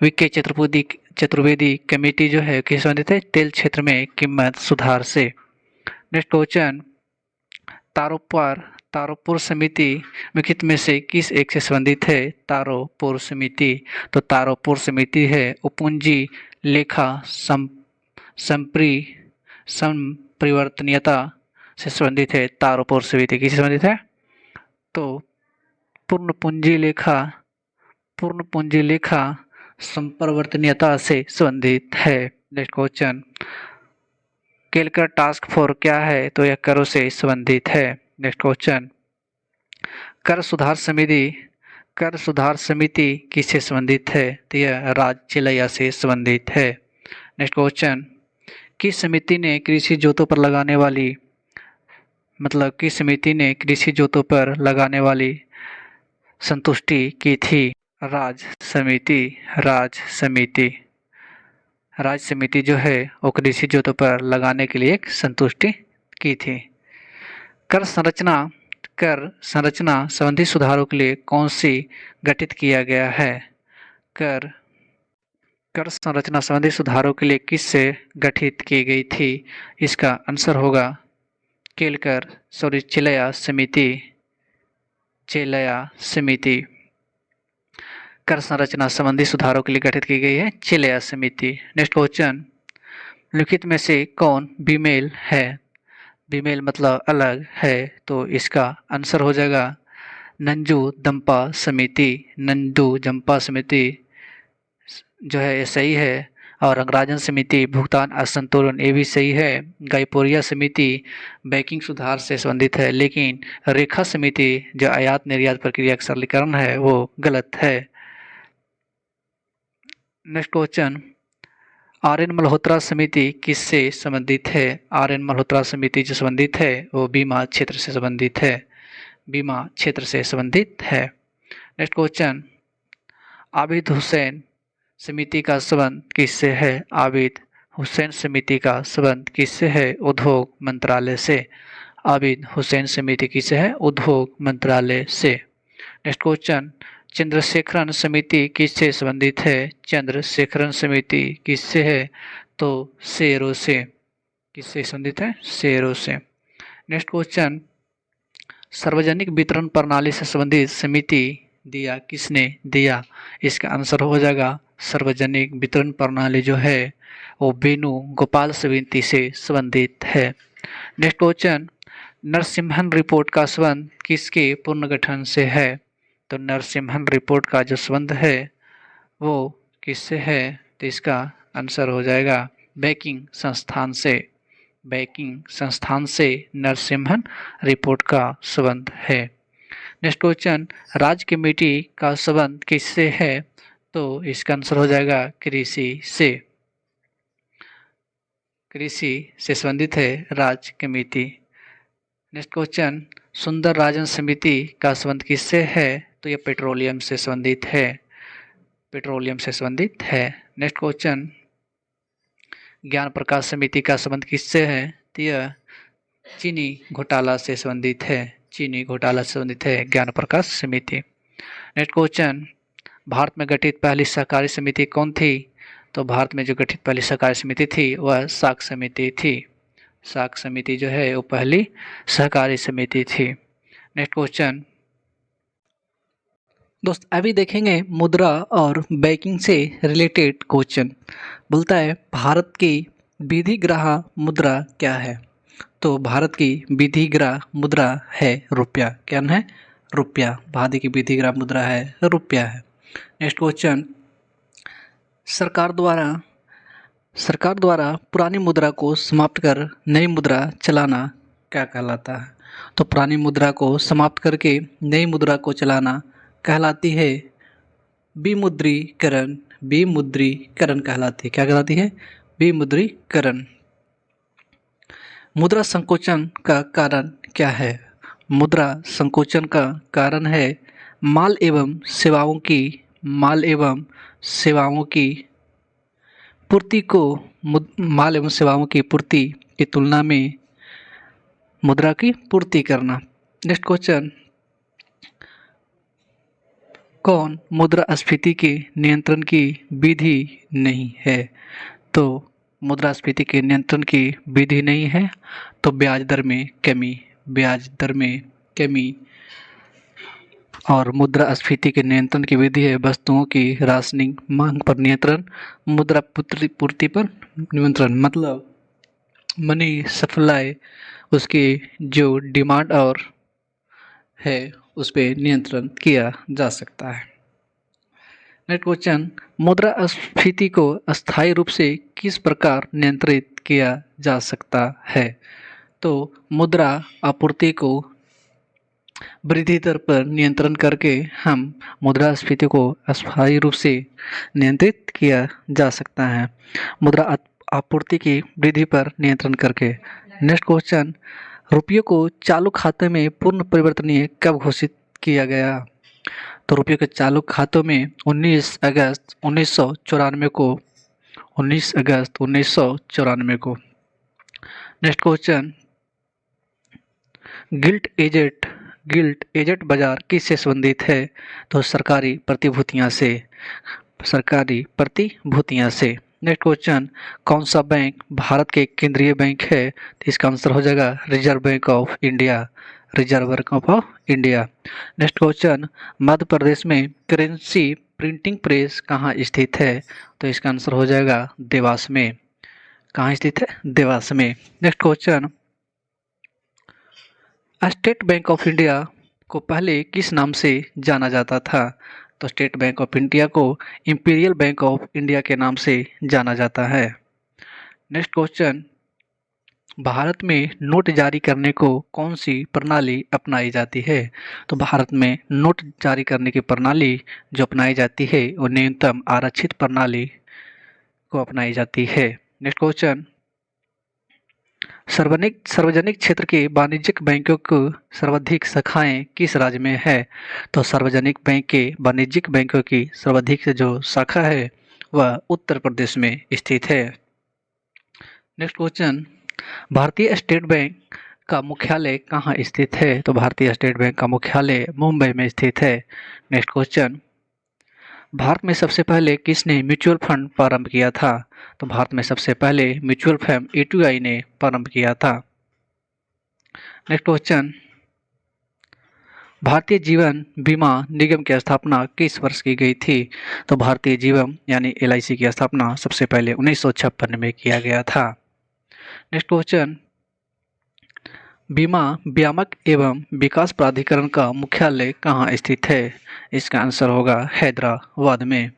बीके चतुर्वेदी कमेटी जो है किस संबंधित है? तेल क्षेत्र में कीमत सुधार से। नेक्स्ट क्वेश्चन, तारोपुर समिति निम्नलिखित में से किस एक से संबंधित है? तारोपुर समिति, तो तारोपुर समिति है उपूंजी लेखा संपरिवर्तनीयता से संबंधित है। तारोपुर समिति किससे संबंधित है? तो पूर्ण पूंजी लेखा संपरिवर्तनीयता से संबंधित है। Next question, Kelkar task force क्या है? तो यह करों से संबंधित है। नेक्स्ट क्वेश्चन, कर सुधार समिति किससे संबंधित है? तो यह राजचिलैया से संबंधित है। नेक्स्ट क्वेश्चन, किस समिति ने कृषि जोतों पर लगाने वाली संतुष्टि की थी? राज समिति जो है वो कृषि जोतों पर लगाने के लिए एक संतुष्टि की थी। कर संरचना संबंधी सुधारों के लिए कौन सी गठित किया गया है? कर संरचना संबंधी सुधारों के लिए किससे गठित की गई थी? इसका आंसर होगा चिलैया समिति। कर संरचना संबंधी सुधारों के लिए गठित की गई है चिलैया समिति। नेक्स्ट क्वेश्चन, निम्नलिखित में से कौन बीमेल है? बीमेल मतलब अलग है, तो इसका आंसर हो जाएगा नंजू जंपा समिति जो है ये सही है। और रंगराजन समिति भुगतान असंतुलन ये भी सही है। गायपुरिया समिति बैंकिंग सुधार से संबंधित है, लेकिन रेखा समिति जो आयात निर्यात प्रक्रिया का सरलीकरण है वो गलत है। Next question, RN. मल्होत्रा समिति किससे संबंधित है? आर.एन. मल्होत्रा समिति जो संबंधित है वो बीमा क्षेत्र से संबंधित है। नेक्स्ट क्वेश्चन, आबिद हुसैन समिति का संबंध किससे है? आबिद हुसैन समिति का संबंध किससे है? उद्योग मंत्रालय से। आबिद हुसैन समिति किससे है? उद्योग मंत्रालय से। नेक्स्ट क्वेश्चन, चंद्रशेखरन समिति किससे संबंधित है? चंद्रशेखरन समिति किससे है? तो शेरों से। किससे संबंधित है? शेरों से। नेक्स्ट क्वेश्चन, सार्वजनिक वितरण प्रणाली से संबंधित समिति दिया किसने दिया? इसका आंसर हो जाएगा सार्वजनिक वितरण प्रणाली जो है वो वेणु गोपाल समिति से संबंधित है। नेक्स्ट क्वेश्चन, नरसिम्हन रिपोर्ट का संबंध किसके पुनर्गठन से है? तो नरसिम्हन रिपोर्ट का जो संबंध है वो किससे है? तो इसका आंसर हो जाएगा बैंकिंग संस्थान से नरसिम्हन रिपोर्ट का संबंध है। नेक्स्ट क्वेश्चन, राज्य कमेटी का संबंध किससे है? तो इसका आंसर हो जाएगा कृषि से संबंधित है राज्य कमेटी। नेक्स्ट क्वेश्चन, सुंदर राजन समिति का संबंध किससे है? तो यह पेट्रोलियम से संबंधित है, पेट्रोलियम से संबंधित है। नेक्स्ट क्वेश्चन, ज्ञान प्रकाश समिति का संबंध किससे है? तो यह चीनी घोटाला से संबंधित है, चीनी घोटाला से संबंधित है ज्ञान प्रकाश समिति। नेक्स्ट क्वेश्चन, भारत में गठित पहली सहकारी समिति कौन थी? तो भारत में जो गठित पहली सहकारी समिति थी वह साख समिति थी, साख समिति जो है वो पहली सहकारी समिति थी। नेक्स्ट क्वेश्चन, दोस्त अभी देखेंगे मुद्रा और बैंकिंग से रिलेटेड क्वेश्चन। बोलता है भारत की विधिग्राह मुद्रा क्या है? तो भारत की विधिग्राह मुद्रा है रुपया। क्या है? रुपया। भारत की विधिग्राह मुद्रा है रुपया है। नेक्स्ट क्वेश्चन, सरकार द्वारा पुरानी मुद्रा को समाप्त कर नई मुद्रा चलाना क्या कहलाता है? तो पुरानी मुद्रा को समाप्त करके नई मुद्रा को चलाना कहलाती है विमुद्रीकरण। विमुद्रीकरण कहलाती है। क्या कहलाती है? विमुद्रीकरण। मुद्रा संकोचन का कारण क्या है? मुद्रा संकोचन का कारण है माल एवं सेवाओं की पूर्ति को माल एवं सेवाओं की पूर्ति की तुलना में मुद्रा की पूर्ति करना। नेक्स्ट क्वेश्चन, कौन मुद्रास्फीति के नियंत्रण की विधि नहीं है? तो मुद्रास्फीति के नियंत्रण की विधि नहीं है तो ब्याज दर में कमी और मुद्रास्फीति के नियंत्रण की विधि है वस्तुओं की राशनिंग मांग पर नियंत्रण, मुद्रा पूर्ति पर नियंत्रण। मतलब मनी सप्लाई, उसकी जो डिमांड और है उस पर नियंत्रण किया जा सकता है। नेक्स्ट क्वेश्चन, मुद्रास्फीति को अस्थायी रूप से किस प्रकार नियंत्रित किया जा सकता है? तो मुद्रा आपूर्ति को वृद्धि दर पर नियंत्रण करके हम मुद्रास्फीति को अस्थायी रूप से नियंत्रित किया जा सकता है, मुद्रा आपूर्ति की वृद्धि पर नियंत्रण करके। नेक्स्ट क्वेश्चन, रुपये को चालू खाते में पूर्ण परिवर्तनीय कब घोषित किया गया? तो रुपये के चालू खातों में 19 अगस्त 1994 को। नेक्स्ट क्वेश्चन, गिल्ट एजेंट बाजार किससे संबंधित है? तो सरकारी प्रतिभूतियां से। नेक्स्ट क्वेश्चन, कौन सा बैंक भारत के केंद्रीय बैंक है? तो इसका आंसर हो जाएगा Reserve Bank of India. Next question, Madhya Pradesh में करेंसी प्रिंटिंग प्रेस कहाँ स्थित है? तो इसका आंसर हो जाएगा देवास में। कहाँ स्थित है? देवास में। Next question, state bank of India को पहले किस नाम से जाना जाता था? तो स्टेट बैंक ऑफ इंडिया को इंपीरियल बैंक ऑफ इंडिया के नाम से जाना जाता है। नेक्स्ट क्वेश्चन, भारत में नोट जारी करने को कौन सी प्रणाली अपनाई जाती है? तो भारत में नोट जारी करने की प्रणाली जो अपनाई जाती है वो न्यूनतम आरक्षित प्रणाली को अपनाई जाती है। नेक्स्ट क्वेश्चन, सार्वजनिक क्षेत्र के वाणिज्यिक बैंकों को सर्वाधिक शाखाएं किस राज्य में है? तो सार्वजनिक बैंक के वाणिज्यिक बैंकों की सर्वाधिक जो शाखा है वह उत्तर प्रदेश में स्थित है। नेक्स्ट क्वेश्चन, भारतीय स्टेट बैंक का मुख्यालय कहाँ स्थित है? तो भारतीय स्टेट बैंक का मुख्यालय मुंबई में स्थित है। नेक्स्ट क्वेश्चन, भारत में सबसे पहले किसने म्यूचुअल फंड प्रारंभ किया था? तो भारत में सबसे पहले म्यूचुअल फंड ETI ने प्रारंभ किया था। नेक्स्ट क्वेश्चन, भारतीय जीवन बीमा निगम की स्थापना किस वर्ष की गई थी? तो भारतीय जीवन यानी LIC की स्थापना सबसे पहले 1956 में किया गया था। नेक्स्ट क्वेश्चन, बीमा व्यामक एवं विकास प्राधिकरण का मुख्यालय कहाँ स्थित है? इसका आंसर होगा हैदराबाद में।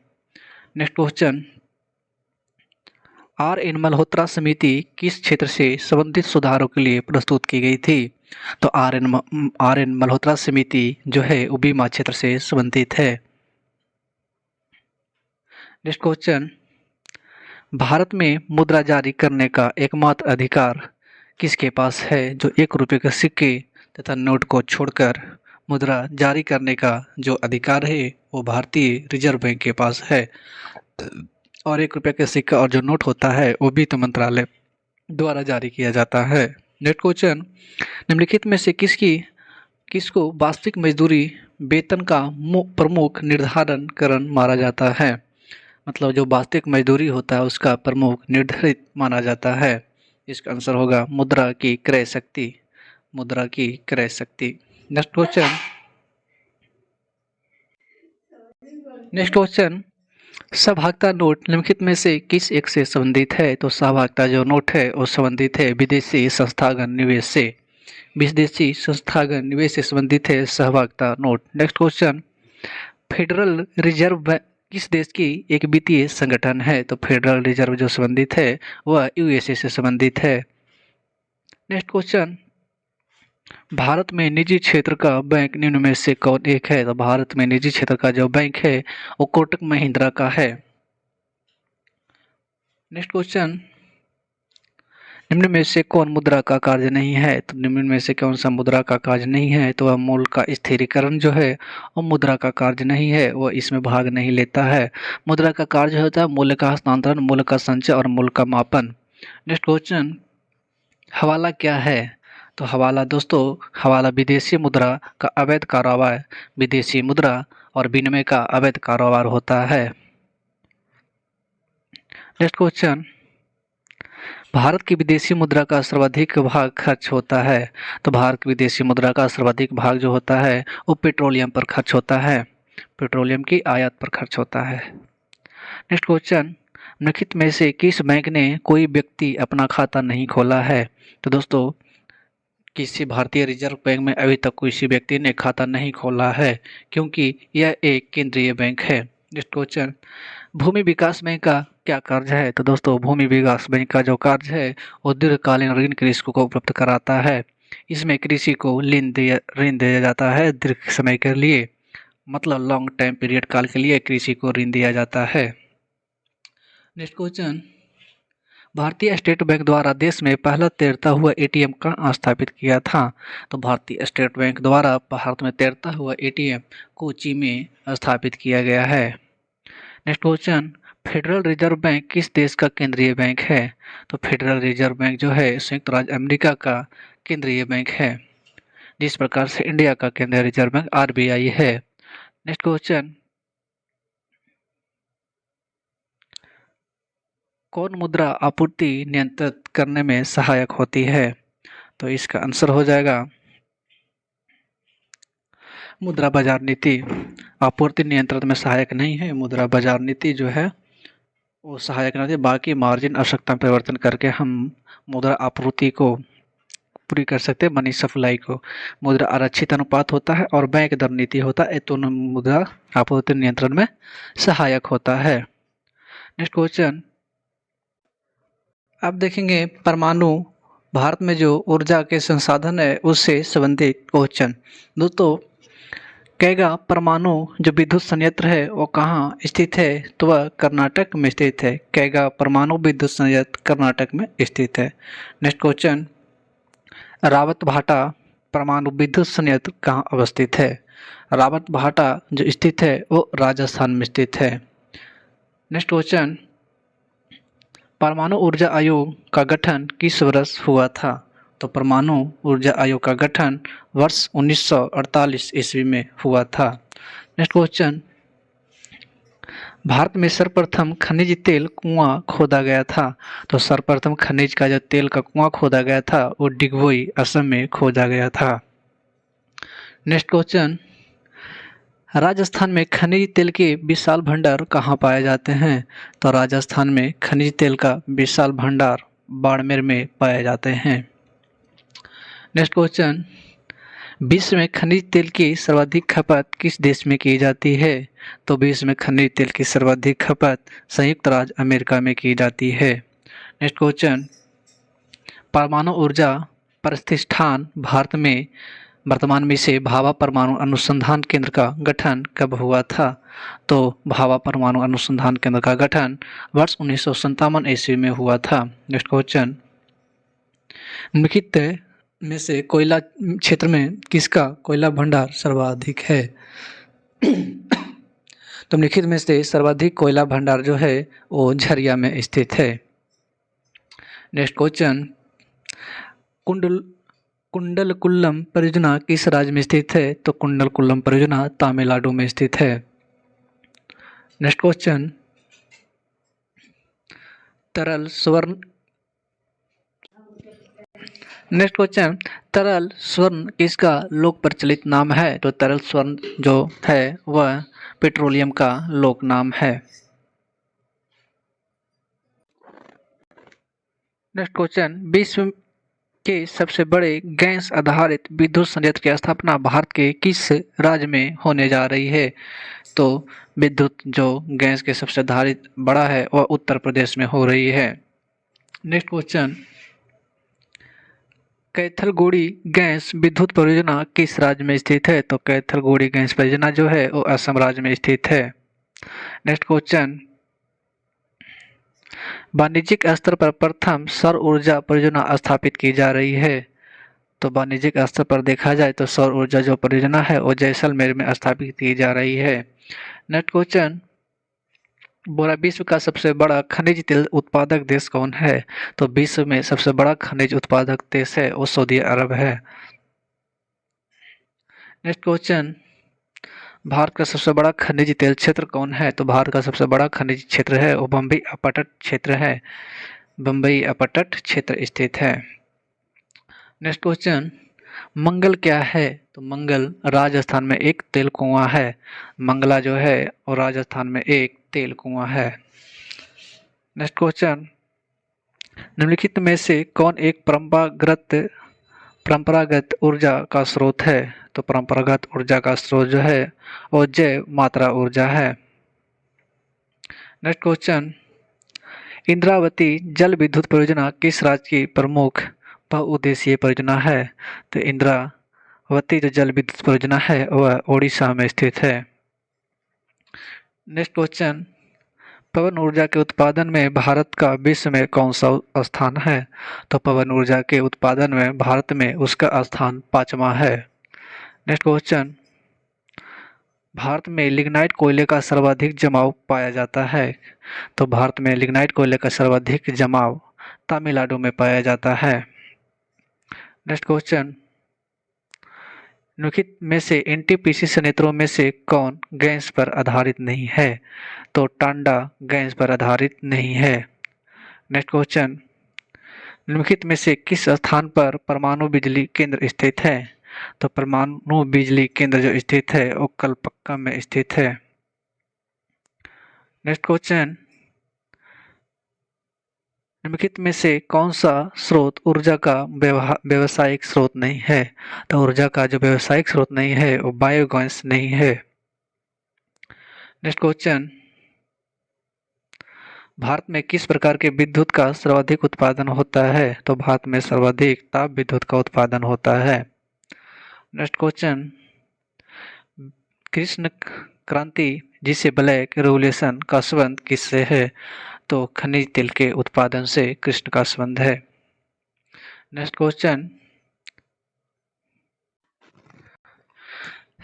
नेक्स्ट क्वेश्चन, RN मल्होत्रा समिति किस क्षेत्र से संबंधित सुधारों के लिए प्रस्तुत की गई थी? तो RN मल्होत्रा समिति जो है वो बीमा क्षेत्र से संबंधित है। नेक्स्ट क्वेश्चन, भारत में मुद्रा जारी करने का एकमात्र अधिकार किसके पास है जो 1 रुपये के सिक्के तथा नोट को छोड़कर मुद्रा जारी करने का जो अधिकार है वो भारतीय रिजर्व बैंक के पास है। और 1 रुपये के सिक्का और जो नोट होता है वो वित्त मंत्रालय द्वारा जारी किया जाता है। नेक्स्ट क्वेश्चन, निम्नलिखित में से किसको वास्तविक मजदूरी वेतन का प्रमुख निर्धारण माना जाता है? मतलब जो वास्तविक मजदूरी होता है उसका प्रमुख निर्धारित माना जाता है। इसका आंसर होगा मुद्रा की क्रय शक्ति, मुद्रा की क्रय शक्ति। नेक्स्ट क्वेश्चन, सहभागिता नोट निम्नलिखित में से किस एक से संबंधित है? तो सहभागिता जो नोट है वो संबंधित है विदेशी संस्थागत निवेश से, विदेशी संस्थागत निवेश से संबंधित है सहभागिता note. Next question, federal reserve bank किस देश की एक वित्तीय संगठन है? तो फेडरल रिजर्व जो संबंधित है वह यूएसए से संबंधित है। नेक्स्ट क्वेश्चन, भारत में निजी क्षेत्र का बैंक निम्न में से कौन एक है? तो भारत में निजी क्षेत्र का जो बैंक है वो कोटक महिंद्रा का है। नेक्स्ट क्वेश्चन, निम्न में से कौन मुद्रा का कार्य नहीं है? तो निम्न में से कौन सा मुद्रा का कार्य नहीं है? तो वह मूल्य का स्थिरीकरण जो है वो मुद्रा का कार्य नहीं है, वह इसमें भाग नहीं लेता है। मुद्रा का कार्य होता है मूल्य का हस्तांतरण, मूल्य का संचय और मूल्य का मापन। नेक्स्ट क्वेश्चन, हवाला क्या है? तो हवाला दोस्तों, हवाला विदेशी मुद्रा का अवैध कारोबार, विदेशी मुद्रा और विनिमय का अवैध कारोबार होता है। नेक्स्ट क्वेश्चन, भारत की विदेशी मुद्रा का सर्वाधिक भाग खर्च होता है? तो भारत की विदेशी मुद्रा का सर्वाधिक भाग जो होता है वो पेट्रोलियम पर खर्च होता है, पेट्रोलियम की आयात पर खर्च होता है। नेक्स्ट क्वेश्चन, निम्नलिखित में से किस बैंक ने कोई व्यक्ति अपना खाता नहीं खोला है? तो दोस्तों, किसी भारतीय रिजर्व बैंक में अभी तक किसी व्यक्ति ने खाता नहीं खोला है क्योंकि यह एक केंद्रीय बैंक है। नेक्स्ट क्वेश्चन, भूमि विकास बैंक का क्या कार्य है? तो दोस्तों, भूमि विकास बैंक का जो कार्य है वो दीर्घकालीन ऋण कृषि को उपलब्ध कराता है। इसमें कृषि को ऋण दिया जाता है दीर्घ समय के लिए, मतलब लॉन्ग टाइम पीरियड काल के लिए कृषि को ऋण दिया जाता है। नेक्स्ट क्वेश्चन, भारतीय स्टेट बैंक द्वारा देश में पहला तैरता हुआ एटीएम कहाँ स्थापित किया था? तो भारतीय स्टेट बैंक द्वारा भारत में तैरता हुआ एटीएम कोची में स्थापित किया गया है। Next question, federal reserve bank किस देश का केंद्रीय बैंक है? तो फेडरल रिजर्व बैंक जो है संयुक्त राज्य अमेरिका का केंद्रीय बैंक है, जिस प्रकार से इंडिया का केंद्रीय रिजर्व बैंक आरबीआई है। नेक्स्ट क्वेश्चन, कौन मुद्रा आपूर्ति नियंत्रित करने में सहायक होती है? तो इसका आंसर हो जाएगा मुद्रा बाजार नीति। आपूर्ति नियंत्रण में सहायक नहीं है, मुद्रा बाजार नीति जो है वो सहायक नहीं है। बाकी मार्जिन आवश्यकता में परिवर्तन करके हम मुद्रा आपूर्ति को पूरी कर सकते हैं, मनी सप्लाई को। मुद्रा आरक्षित अनुपात होता है और बैंक दर नीति होता है, तो मुद्रा आपूर्ति नियंत्रण में सहायक होता है। नेक्स्ट क्वेश्चन, अब देखेंगे परमाणु भारत में जो ऊर्जा के संसाधन है उससे संबंधित क्वेश्चन। दोस्तों, कैगा परमाणु जो विद्युत संयंत्र है वो कहाँ स्थित है? तो वह कर्नाटक में स्थित है। कैगा परमाणु विद्युत संयंत्र कर्नाटक में स्थित है। नेक्स्ट क्वेश्चन, रावतभाटा परमाणु विद्युत संयंत्र कहाँ अवस्थित है? रावतभाटा जो स्थित है वो राजस्थान में स्थित है। नेक्स्ट क्वेश्चन, परमाणु ऊर्जा आयोग का गठन किस वर्ष हुआ था? तो परमाणु ऊर्जा आयोग का गठन वर्ष 1948 ईस्वी में हुआ था। नेक्स्ट क्वेश्चन, भारत में सर्वप्रथम खनिज तेल कुआं खोदा गया था? तो सर्वप्रथम खनिज का जो तेल का कुआं खोदा गया था वो डिगबोई असम में खोदा गया था। नेक्स्ट क्वेश्चन, राजस्थान में खनिज तेल के विशाल भंडार कहाँ पाए जाते हैं? तो राजस्थान में खनिज तेल का विशाल भंडार बाड़मेर में पाए जाते हैं। नेक्स्ट क्वेश्चन, विश्व में खनिज तेल की सर्वाधिक खपत किस देश में की जाती है? तो विश्व में खनिज तेल की सर्वाधिक खपत संयुक्त राज्य अमेरिका में की जाती है। नेक्स्ट क्वेश्चन, परमाणु ऊर्जा प्रतिष्ठान भारत में वर्तमान में से भाभा परमाणु अनुसंधान केंद्र का गठन कब हुआ था? तो भाभा परमाणु अनुसंधान केंद्र का गठन वर्ष 1957 ईस्वी में हुआ था। नेक्स्ट क्वेश्चन, निम्नलिखित में से कोयला क्षेत्र में किसका कोयला भंडार सर्वाधिक है? तो निम्नलिखित में से सर्वाधिक कोयला भंडार जो है वो झरिया में स्थित है। नेक्स्ट क्वेश्चन, कुंडलकुल्लम परियोजना किस राज्य में स्थित है? तो कुंडलकुल्लम परियोजना तमिलनाडु में स्थित है। नेक्स्ट क्वेश्चन, तरल स्वर्ण तरल स्वर्ण किसका लोक प्रचलित नाम है? तो तरल स्वर्ण जो है वह पेट्रोलियम का लोक नाम है। नेक्स्ट क्वेश्चन, विश्व के सबसे बड़े गैस आधारित विद्युत संयंत्र की स्थापना भारत के किस राज्य में होने जा रही है? तो विद्युत जो गैस के सबसे आधारित बड़ा है वह उत्तर प्रदेश में हो रही है। नेक्स्ट क्वेश्चन, कैथलगुड़ी गैस विद्युत परियोजना किस राज्य में स्थित है? तो कैथलगुड़ी गैस परियोजना जो है वो असम राज्य में स्थित है। नेक्स्ट क्वेश्चन, वाणिज्यिक स्तर पर प्रथम सौर ऊर्जा परियोजना स्थापित की जा रही है। तो वाणिज्यिक स्तर पर देखा जाए तो सौर ऊर्जा जो परियोजना है वो जैसलमेर में स्थापित की जा रही है। नेक्स्ट क्वेश्चन, बोला विश्व का सबसे बड़ा खनिज तेल उत्पादक देश कौन है? तो विश्व में सबसे बड़ा खनिज उत्पादक देश है वो सऊदी अरब है। नेक्स्ट क्वेश्चन, भारत का सबसे बड़ा खनिज तेल क्षेत्र कौन है? तो भारत का सबसे बड़ा खनिज क्षेत्र है वो बम्बई अपतट क्षेत्र है। बम्बई अपतट क्षेत्र स्थित है। नेक्स्ट क्वेश्चन, मंगल क्या है? तो मंगल राजस्थान में एक तेल कुआं है। मंगला जो है वो राजस्थान में एक तेल कुआं है। नेक्स्ट क्वेश्चन, निम्नलिखित में से कौन एक परंपरागत ऊर्जा का स्रोत है? तो परंपरागत ऊर्जा का स्रोत जो है वो जैव मात्रा ऊर्जा है। नेक्स्ट क्वेश्चन, इंद्रावती जल विद्युत परियोजना किस राज्य की प्रमुख बहुउद्देशीय परियोजना है? तो इंद्रावती जो जल विद्युत परियोजना है वह ओडिशा में स्थित है। नेक्स्ट क्वेश्चन, पवन ऊर्जा के उत्पादन में भारत का विश्व में कौन सा स्थान है? तो पवन ऊर्जा के उत्पादन में भारत में उसका स्थान 5वां है। नेक्स्ट क्वेश्चन, भारत में लिग्नाइट कोयले का सर्वाधिक जमाव पाया जाता है। तो भारत में लिग्नाइट कोयले का सर्वाधिक जमाव तमिलनाडु में पाया जाता है। नेक्स्ट क्वेश्चन, निम्नलिखित में से एनटीपीसी संयंत्रों में से कौन गैस पर आधारित नहीं है? तो टांडा गैस पर आधारित नहीं है। नेक्स्ट क्वेश्चन, निम्नलिखित में से किस स्थान पर परमाणु बिजली केंद्र स्थित है? तो परमाणु बिजली केंद्र जो स्थित है वो कलपक्कम में स्थित है। नेक्स्ट क्वेश्चन, निम्नलिखित में से कौन सा स्रोत ऊर्जा का व्यवसायिक स्रोत नहीं है? तो ऊर्जा का जो व्यवसायिक स्रोत नहीं है वो बायोगैस नहीं है। नेक्स्ट क्वेश्चन, भारत में किस प्रकार के विद्युत का सर्वाधिक उत्पादन होता है? तो भारत में सर्वाधिक ताप विद्युत का उत्पादन होता है। नेक्स्ट क्वेश्चन, कृष्ण क्रांति जिसे ब्लैक रेवोल्यूशन का संबंध किससे है? तो खनिज तेल के उत्पादन से कृष्ण का संबंध है। नेक्स्ट क्वेश्चन,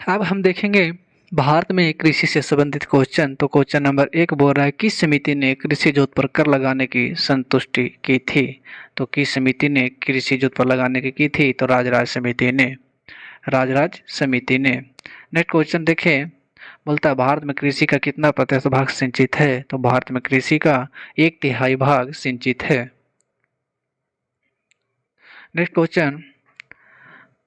अब हम देखेंगे भारत में कृषि से संबंधित क्वेश्चन। तो क्वेश्चन नंबर 1 बोल रहा है किस समिति ने कृषि जोत पर कर लगाने की संतुष्टि की थी? तो किस समिति ने कृषि जोत पर लगाने की थी? तो राजराज समिति ने। नेक्स्ट क्वेश्चन देखें, बोलता है भारत में कृषि का कितना प्रतिशत भाग सिंचित है? तो भारत में कृषि का 1/3 भाग सिंचित है। नेक्स्ट क्वेश्चन,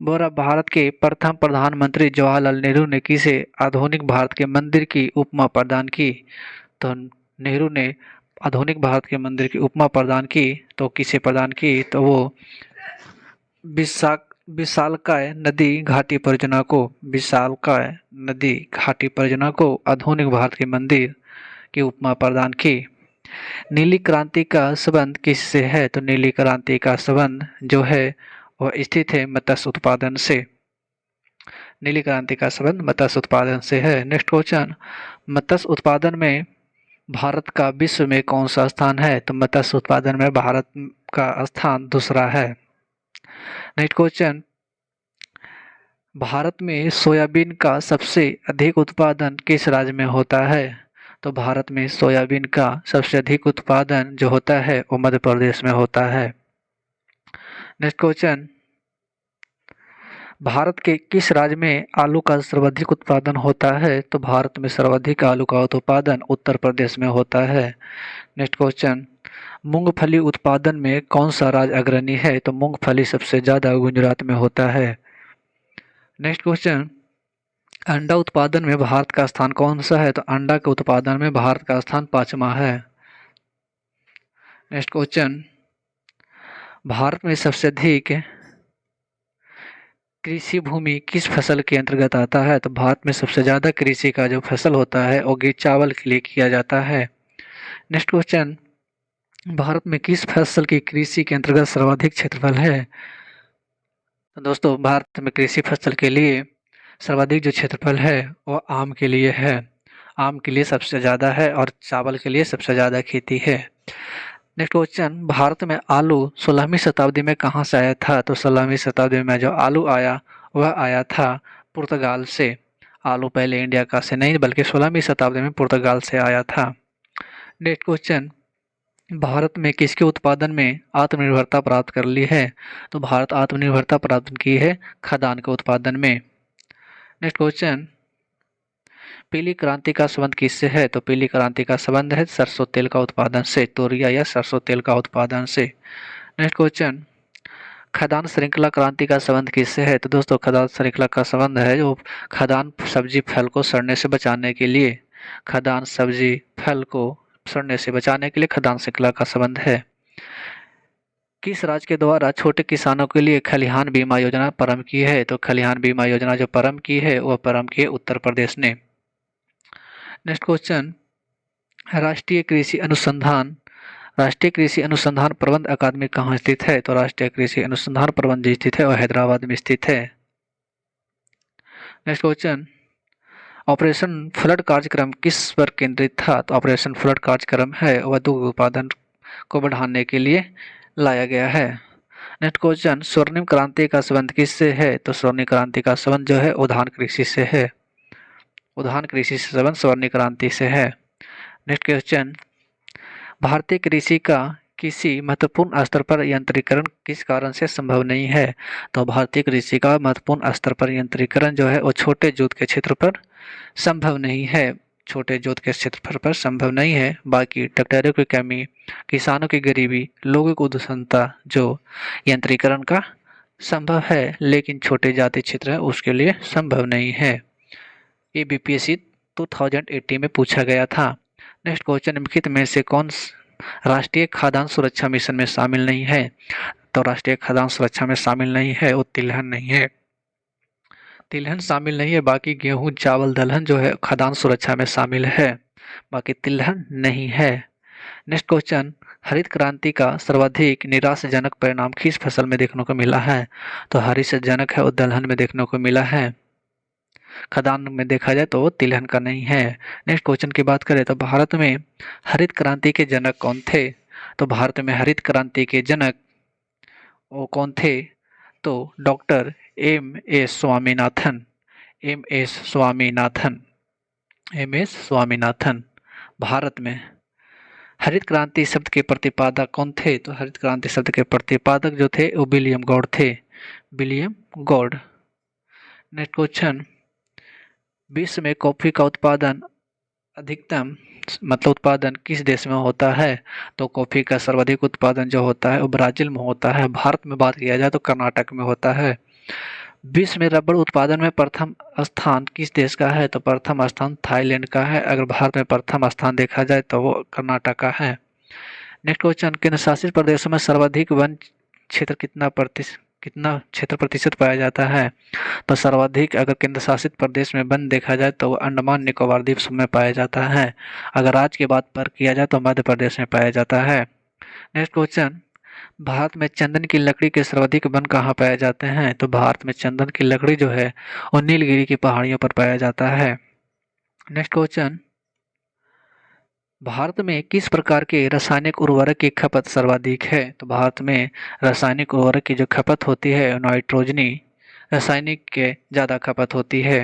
बोरा भारत के प्रथम प्रधानमंत्री जवाहरलाल नेहरू ने किसे आधुनिक भारत के मंदिर की उपमा प्रदान की? तो नेहरू ने आधुनिक भारत के मंदिर की उपमा प्रदान की। तो किसे प्रदान की? तो वो विशालकाय नदी घाटी परियोजना को आधुनिक भारत के मंदिर की उपमा प्रदान की। नीली क्रांति का संबंध किससे है? तो नीली क्रांति का संबंध जो है वह स्थित है मत्स्य उत्पादन से। नीली क्रांति का संबंध मत्स्य उत्पादन से है। नेक्स्ट क्वेश्चन, मत्स्य उत्पादन में भारत का विश्व में कौन सा स्थान है? तो मत्स्य उत्पादन में भारत का स्थान दूसरा है। नेक्स्ट क्वेश्चन, भारत में सोयाबीन का सबसे अधिक उत्पादन किस राज्य में होता है? तो भारत में सोयाबीन का सबसे अधिक उत्पादन जो होता है वो मध्य प्रदेश में होता है। नेक्स्ट क्वेश्चन, भारत के किस राज्य में आलू का सर्वाधिक उत्पादन होता है? तो भारत में सर्वाधिक आलू का उत्पादन उत्तर प्रदेश में होता है। नेक्स्ट क्वेश्चन, मूंगफली उत्पादन में कौन सा राज्य अग्रणी है? तो मूंगफली सबसे ज्यादा गुजरात में होता है। नेक्स्ट क्वेश्चन, अंडा उत्पादन में भारत का स्थान कौन सा है? तो अंडा के उत्पादन में भारत का स्थान 5वां है। नेक्स्ट क्वेश्चन, भारत में सबसे अधिक कृषि भूमि किस फसल के अंतर्गत आता है? तो भारत में सबसे ज्यादा कृषि का जो फसल होता है वो चावल के लिए किया जाता है। नेक्स्ट क्वेश्चन, भारत में किस फसल की कृषि के अंतर्गत सर्वाधिक क्षेत्रफल है? तो दोस्तों, भारत में कृषि फसल के लिए सर्वाधिक जो क्षेत्रफल है वो आम के लिए है। आम के लिए सबसे ज़्यादा है और चावल के लिए सबसे ज़्यादा खेती है। नेक्स्ट क्वेश्चन, भारत में आलू 16वीं शताब्दी में कहाँ से आया था? तो 16वीं शताब्दी में जो आलू आया वह आया था पुर्तगाल से। आलू पहले इंडिया का से नहीं बल्कि 16वीं शताब्दी में पुर्तगाल से आया था। नेक्स्ट क्वेश्चन, भारत में किसके उत्पादन में आत्मनिर्भरता प्राप्त कर ली है? तो भारत आत्मनिर्भरता प्राप्त की है खाद्यान्न के उत्पादन में। नेक्स्ट क्वेश्चन, पीली क्रांति का संबंध किससे है? तो पीली क्रांति का संबंध है सरसों तेल का उत्पादन से, तोरिया या सरसों तेल का उत्पादन से। नेक्स्ट क्वेश्चन, खाद्यान्न श्रृंखला क्रांति का संबंध किससे है? तो दोस्तों, खाद्यान्न श्रृंखला का संबंध है जो खाद्यान्न सब्जी फल को सड़ने से बचाने के लिए, खाद्यान्न सब्जी फल को सड़ने से बचाने के लिए खाद्यान्न श्रृंखला का संबंध है। किस राज्य के द्वारा छोटे किसानों के लिए खलिहान बीमा योजना प्रारंभ की है? तो खलिहान बीमा योजना जो प्रारंभ की है वह प्रारंभ की है उत्तर प्रदेश ने। नेक्स्ट क्वेश्चन, राष्ट्रीय कृषि अनुसंधान प्रबंध अकादमी कहाँ स्थित है? तो राष्ट्रीय कृषि अनुसंधान प्रबंध जो स्थित है वह हैदराबाद में स्थित है। नेक्स्ट क्वेश्चन, ऑपरेशन फ्लड कार्यक्रम किस पर केंद्रित था? तो ऑपरेशन फ्लड कार्यक्रम है वह दूध उत्पादन को बढ़ाने के लिए लाया गया है। नेक्स्ट क्वेश्चन, स्वर्णिम क्रांति का संबंध किससे है? तो स्वर्णिम क्रांति का संबंध जो है उद्यान कृषि से है। उद्यान कृषि से संबंध स्वर्णिम क्रांति से है। नेक्स्ट क्वेश्चन, भारतीय कृषि का किसी महत्वपूर्ण स्तर पर यंत्रीकरण किस कारण से संभव नहीं है? तो भारतीय कृषि का महत्वपूर्ण स्तर पर यंत्रीकरण जो है वो छोटे जोत के क्षेत्र पर संभव नहीं है। छोटे जोत के क्षेत्रफल पर संभव नहीं है। बाकी ट्रैक्टरों की कमी, किसानों की गरीबी, लोगों को दुर्संता जो यंत्रीकरण का संभव है, लेकिन छोटे जाति क्षेत्र है उसके लिए संभव नहीं है। ये बीपीएससी 2080 में पूछा गया था। नेक्स्ट क्वेश्चन, निम्नलिखित में से कौन राष्ट्रीय खाद्यान्न सुरक्षा मिशन में शामिल नहीं है? तो राष्ट्रीय खाद्यान्न सुरक्षा में शामिल नहीं है वो तिलहन नहीं है। तिलहन शामिल नहीं है, बाकी गेहूं, चावल, दलहन जो है खाद्यान्न सुरक्षा में शामिल है, बाकी तिलहन नहीं है। नेक्स्ट क्वेश्चन, हरित क्रांति का सर्वाधिक निराशाजनक परिणाम किस फसल में देखने को मिला है? तो हरितजनक है वो दलहन में देखने को मिला है। खाद्यान्न में देखा जाए तो वो तिलहन का नहीं है। नेक्स्ट क्वेश्चन की बात करें तो भारत में हरित क्रांति के जनक कौन थे? तो भारत में हरित क्रांति के जनक वो कौन थे? तो doctor M S. Swaminathan. M S. Swaminathan. M S. Swaminathan. Bharat में हरित क्रांति शब्द के प्रतिपादक कौन थे? तो हरित क्रांति शब्द के प्रतिपादक जो थे वो विलियम गॉड थे। William God. नेक्स्ट क्वेश्चन, विश्व में कॉफी का उत्पादन अधिकतम उत्पादन किस देश में होता है? तो कॉफी का सर्वाधिक उत्पादन जो होता है वो ब्राजील में होता है। भारत में बात किया जाए तो कर्नाटक में होता है। विश्व में रबड़ उत्पादन में प्रथम स्थान किस देश का है? तो प्रथम स्थान थाईलैंड का है। अगर भारत में प्रथम स्थान देखा जाए तो वो कर्नाटक का है। नेक्स्ट क्वेश्चन, केंद्र शासित प्रदेशों में सर्वाधिक वन क्षेत्र कितना क्षेत्र प्रतिशत पाया जाता है? तो सर्वाधिक अगर केंद्र शासित प्रदेश में वन देखा जाए तो वो अंडमान निकोबार द्वीप समूह में पाया जाता है। अगर राज्य की बात पर किया जाए तो मध्य प्रदेश में पाया जाता है। नेक्स्ट क्वेश्चन, भारत में चंदन की लकड़ी के सर्वाधिक वन कहाँ पाए जाते हैं? तो भारत में चंदन की लकड़ी जो है वो नीलगिरी की पहाड़ियों पर पाया जाता है। नेक्स्ट क्वेश्चन, भारत में किस प्रकार के रासायनिक उर्वरक की खपत सर्वाधिक है? तो भारत में रासायनिक उर्वरक की जो खपत होती है नाइट्रोजनी रासायनिक के ज़्यादा खपत होती है।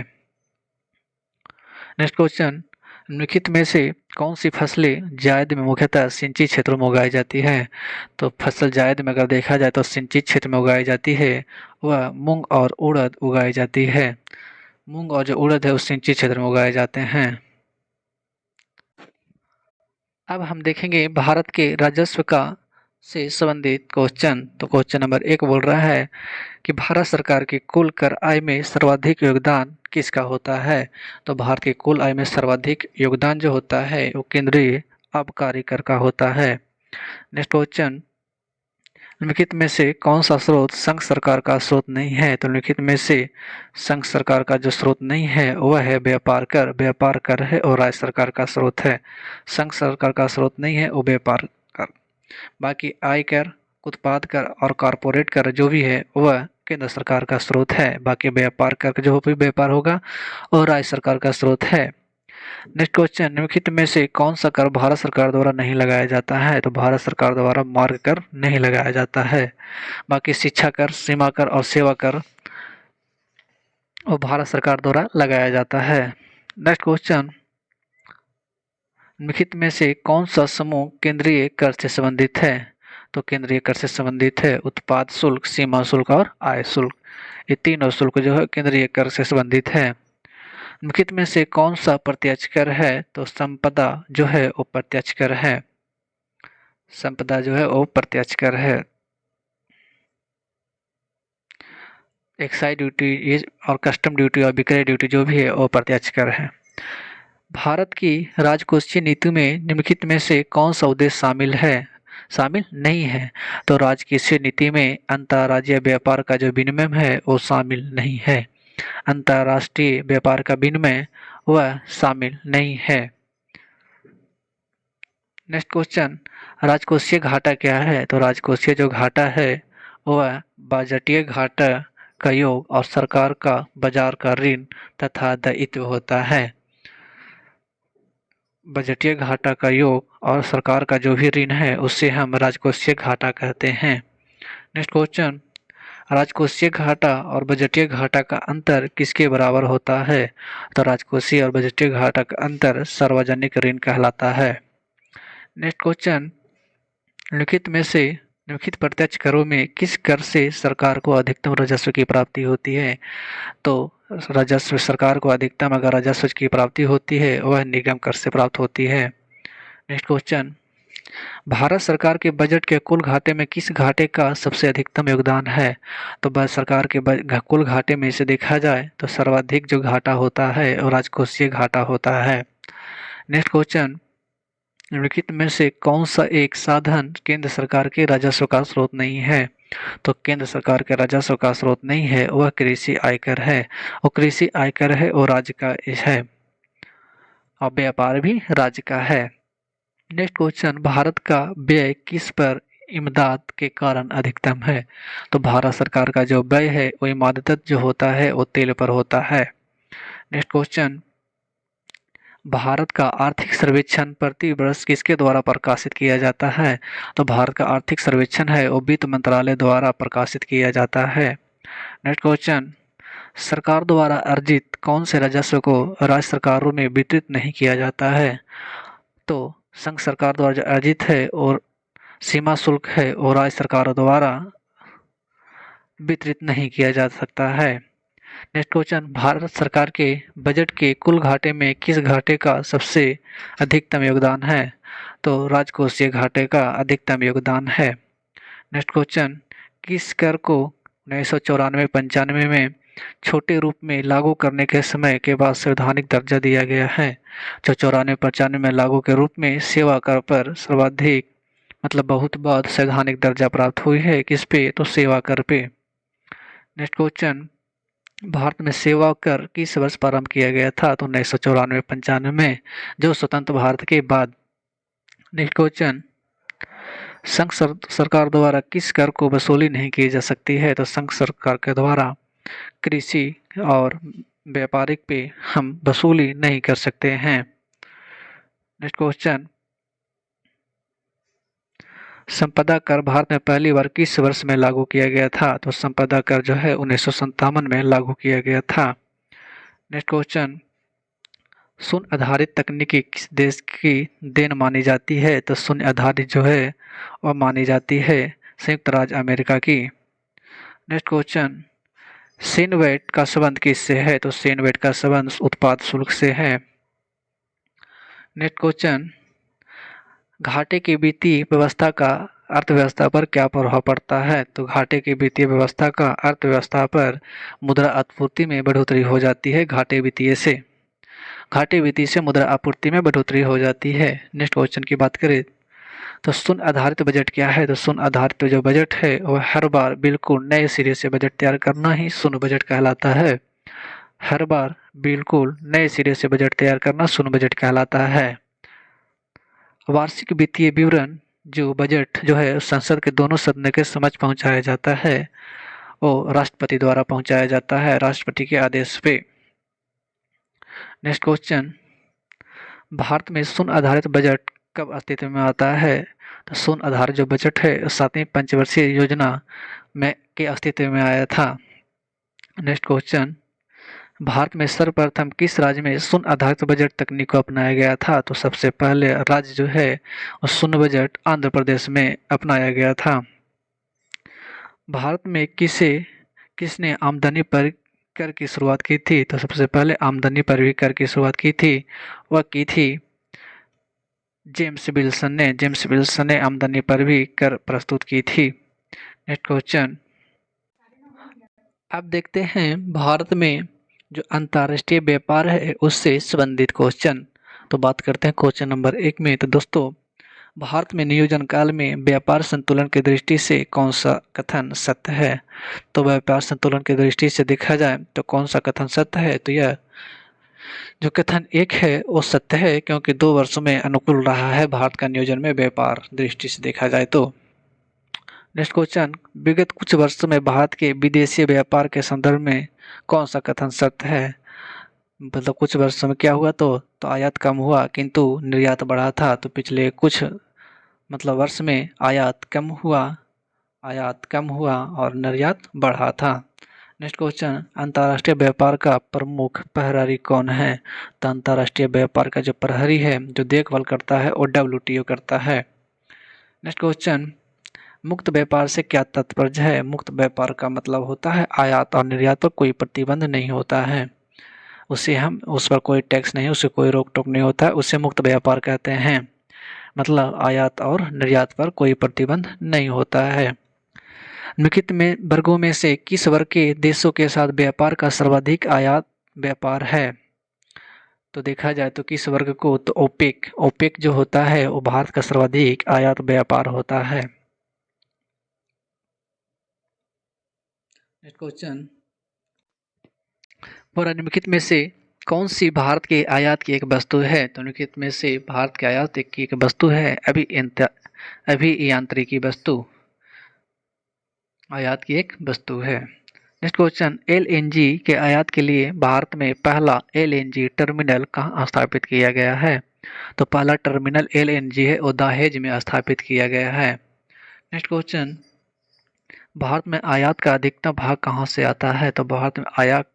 नेक्स्ट क्वेश्चन, निम्नलिखित में से कौन सी फसलें जायद में मुख्यतः सिंचित क्षेत्रों में उगाई जाती है? तो फसल जायद में अगर देखा जाए तो सिंचित क्षेत्र में उगाई जाती है वह मूंग और उड़द उगाई जाती है। मूंग और जो उड़द है उस सिंचित क्षेत्र में उगाए जाते हैं। अब हम देखेंगे भारत के राजस्व का से संबंधित क्वेश्चन। तो क्वेश्चन नंबर 1 बोल रहा है कि भारत सरकार की कुल कर आय में सर्वाधिक योगदान किसका होता है? तो भारत की कुल आय में सर्वाधिक योगदान जो होता है वो केंद्रीय आबकारी कर का होता है। नेक्स्ट क्वेश्चन, निम्नलिखित में से कौन सा स्रोत संघ सरकार का स्रोत नहीं है? तो निम्नलिखित में से संघ सरकार का जो स्रोत नहीं है वह है व्यापार कर। व्यापार कर है और राज्य सरकार का स्रोत है। संघ सरकार का स्रोत नहीं है वो व्यापार कर। बाकी आय कर, उत्पाद कर और कॉरपोरेट कर जो भी है वह केंद्र सरकार का स्रोत है। बाकी व्यापार कर जो भी व्यापार होगा और राज्य सरकार का स्रोत है। नेक्स्ट क्वेश्चन, निम्नलिखित में से कौन सा कर भारत सरकार द्वारा नहीं लगाया जाता है? तो भारत सरकार द्वारा मार्ग कर नहीं लगाया जाता है। बाकी शिक्षा कर, सीमा कर और सेवा कर वो भारत सरकार द्वारा लगाया जाता है। नेक्स्ट क्वेश्चन, निम्नलिखित में से कौन सा समूह केंद्रीय कर से संबंधित है? तो केंद्रीय कर से संबंधित है उत्पाद शुल्क, सीमा शुल्क और आय शुल्क। ये तीनों शुल्क जो है केंद्रीय कर से संबंधित है। निम्नलिखित में से कौन सा प्रत्यक्ष कर है? तो संपदा जो है वो प्रत्यक्ष कर है। संपदा जो है वो प्रत्यक्ष कर है। एक्साइज ड्यूटी और कस्टम ड्यूटी और विक्रय ड्यूटी जो भी है वो प्रत्यक्ष कर है। भारत की राजकोषीय नीति में निम्नलिखित में से कौन सा उद्देश्य शामिल है? शामिल नहीं है। तो राजकोषीय नीति में अंतर्राज्यीय व्यापार का जो विनिमय है वो शामिल नहीं है। अंतर्राष्ट्रीय व्यापार का विनिमय वह शामिल नहीं है। नेक्स्ट क्वेश्चन, राजकोषीय घाटा क्या है? तो राजकोषीय जो घाटा है वह बजटीय घाटा का योग और सरकार का बाजार का ऋण तथा दायित्व होता है। बजटीय घाटा का योग और सरकार का जो भी ऋण है उससे हम राजकोषीय घाटा कहते हैं। नेक्स्ट क्वेश्चन, राजकोषीय घाटा और बजटीय घाटा का अंतर किसके बराबर होता है? तो राजकोषीय और बजटीय घाटा का अंतर सार्वजनिक ऋण कहलाता है। नेक्स्ट क्वेश्चन, निम्नलिखित में से निम्नलिखित प्रत्यक्ष करों में किस कर से सरकार को अधिकतम राजस्व की प्राप्ति होती है? तो राजस्व सरकार को अधिकतम अगर राजस्व की प्राप्ति होती है वह निगम कर से प्राप्त होती है। नेक्स्ट क्वेश्चन, भारत सरकार के बजट के कुल घाटे में किस घाटे का सबसे अधिकतम योगदान है? तो भारत सरकार के कुल घाटे में से देखा जाए तो सर्वाधिक जो घाटा होता है वो राजकोषीय घाटा होता है। नेक्स्ट क्वेश्चन, निम्नलिखित में से कौन सा एक साधन केंद्र सरकार के राजस्व का स्रोत नहीं है? तो केंद्र सरकार के राजस्व का स्रोत नहीं है वह कृषि आयकर है। वो कृषि आयकर है वो राज्य का है और व्यापार भी राज्य का है। नेक्स्ट क्वेश्चन, भारत का व्यय किस पर इमदाद के कारण अधिकतम है? तो भारत सरकार का जो व्यय है वो इमादत जो होता है वो तेल पर होता है। नेक्स्ट क्वेश्चन, भारत का आर्थिक सर्वेक्षण प्रति वर्ष किसके द्वारा प्रकाशित किया जाता है? तो भारत का आर्थिक सर्वेक्षण है वो वित्त मंत्रालय द्वारा प्रकाशित किया जाता है। नेक्स्ट क्वेश्चन, सरकार द्वारा अर्जित कौन से राजस्व को राज्य सरकारों में वितरित नहीं किया जाता है? तो संघ सरकार द्वारा जो अर्जित है और सीमा शुल्क है वो राज्य सरकारों द्वारा वितरित नहीं किया जा सकता है। नेक्स्ट क्वेश्चन, भारत सरकार के बजट के कुल घाटे में किस घाटे का सबसे अधिकतम योगदान है? तो राजकोषीय घाटे का अधिकतम योगदान है। नेक्स्ट क्वेश्चन, किस कर को 1994-95 में छोटे रूप में लागू करने के समय के बाद संवैधानिक दर्जा दिया गया है? जो 94-95 में लागू के रूप में सेवा कर पर सर्वाधिक मतलब बहुत बाद संवैधानिक दर्जा प्राप्त हुई है किस पे? तो सेवा कर पे। नेक्स्ट क्वेश्चन, भारत में सेवा कर किस वर्ष प्रारंभ किया गया था? तो 1994-95 में जो स्वतंत्र भारत के बाद। नेक्स्ट क्वेश्चन, संघ सरकार द्वारा किस कर को वसूली नहीं की जा सकती है? तो संघ सरकार के द्वारा कृषि और व्यापारिक पे हम वसूली नहीं कर सकते हैं। नेक्स्ट क्वेश्चन, संपदा कर भारत में पहली बार किस वर्ष में लागू किया गया था? तो संपदा कर जो है 1957 में लागू किया गया था। नेक्स्ट क्वेश्चन, शून्य आधारित तकनीकी किस देश की देन मानी जाती है? तो शून्य आधारित जो है वह मानी जाती है संयुक्त राज्य अमेरिका की। नेक्स्ट क्वेश्चन, सेनवेट का संबंध किससे है? तो सेनवेट का संबंध उत्पाद शुल्क से है। नेक्स्ट क्वेश्चन, घाटे की वित्तीय व्यवस्था का अर्थव्यवस्था पर क्या प्रभाव पड़ता है? तो घाटे की वित्तीय व्यवस्था का अर्थव्यवस्था पर मुद्रा आपूर्ति में बढ़ोतरी हो जाती है। घाटे वित्तीय से मुद्रा आपूर्ति में बढ़ोतरी हो जाती है। नेक्स्ट क्वेश्चन की बात करें तो शून्य आधारित बजट क्या है? तो शून्य आधारित जो बजट है वह हर बार बिल्कुल नए सिरे से बजट तैयार करना ही शून्य बजट कहलाता है। हर बार बिल्कुल नए सिरे से बजट तैयार करना शून्य बजट कहलाता है। वार्षिक वित्तीय विवरण जो बजट जो है संसद के दोनों सदन के समक्ष पहुंचाया जाता है वो राष्ट्रपति द्वारा पहुंचाया जाता है, राष्ट्रपति के आदेश पे। नेक्स्ट क्वेश्चन, भारत में शून्य आधारित बजट कब अस्तित्व में आता है? तो शून्य आधारित जो बजट है 7वीं पंचवर्षीय योजना में के अस्तित्व में आया था। नेक्स्ट क्वेश्चन, भारत में सर्वप्रथम किस राज्य में शून्य आधारित बजट तकनीक को अपनाया गया था? तो सबसे पहले राज्य जो है वो शून्य बजट आंध्र प्रदेश में अपनाया गया था। भारत में किसने आमदनी पर कर की शुरुआत की थी? तो सबसे पहले आमदनी पर भी कर की शुरुआत की थी, वह की थी जेम्स विल्सन ने आमदनी पर भी कर प्रस्तुत की थी। नेक्स्ट क्वेश्चन, अब देखते हैं भारत में जो अंतर्राष्ट्रीय व्यापार है उससे संबंधित क्वेश्चन। तो बात करते हैं क्वेश्चन नंबर 1 में। तो दोस्तों, भारत में नियोजन काल में व्यापार संतुलन की दृष्टि से कौन सा कथन सत्य है? तो व्यापार संतुलन की दृष्टि से देखा जाए तो कौन सा कथन सत्य है? तो यह जो कथन 1 है वो सत्य है, क्योंकि 2 वर्षों में अनुकूल रहा है भारत का नियोजन में व्यापार दृष्टि से देखा जाए तो। नेक्स्ट क्वेश्चन, विगत कुछ वर्षों में भारत के विदेशी व्यापार के संदर्भ में कौन सा कथन सत्य है? मतलब कुछ वर्षों में क्या हुआ तो आयात कम हुआ किंतु निर्यात बढ़ा था। तो पिछले कुछ वर्ष में आयात कम हुआ और निर्यात बढ़ा था। नेक्स्ट क्वेश्चन, अंतर्राष्ट्रीय व्यापार का प्रमुख प्रहरी कौन है? तो अंतर्राष्ट्रीय व्यापार का जो प्रहरी है जो देखभाल करता है वो WTO करता है। नेक्स्ट क्वेश्चन, मुक्त व्यापार से क्या तात्पर्य है? मुक्त व्यापार का मतलब होता है आयात और निर्यात पर कोई प्रतिबंध नहीं होता है, उस पर कोई टैक्स नहीं, उसे कोई रोक टोक नहीं होता है, उसे मुक्त व्यापार कहते हैं। मतलब आयात और निर्यात पर कोई प्रतिबंध नहीं होता है। निम्नलिखित में वर्गों में से किस वर्ग के देशों के साथ व्यापार का सर्वाधिक आयात व्यापार है? तो देखा जाए तो किस वर्ग को, तो ओपेक जो होता है वो भारत का सर्वाधिक आयात व्यापार होता है। नेक्स्ट क्वेश्चन, निम्नलिखित में से कौन सी भारत के आयात की एक वस्तु है? तो निम्नलिखित में से भारत के आयात की एक वस्तु है अभियांत्रिकी वस्तु, आयात की एक वस्तु है। नेक्स्ट क्वेश्चन, LNG के आयात के लिए भारत में पहला LNG टर्मिनल कहाँ स्थापित किया गया है? तो पहला टर्मिनल LNG है वो दहेज में स्थापित किया गया है। नेक्स्ट क्वेश्चन, भारत में आयात का अधिकतम भाग कहाँ से आता है? तो भारत में आयात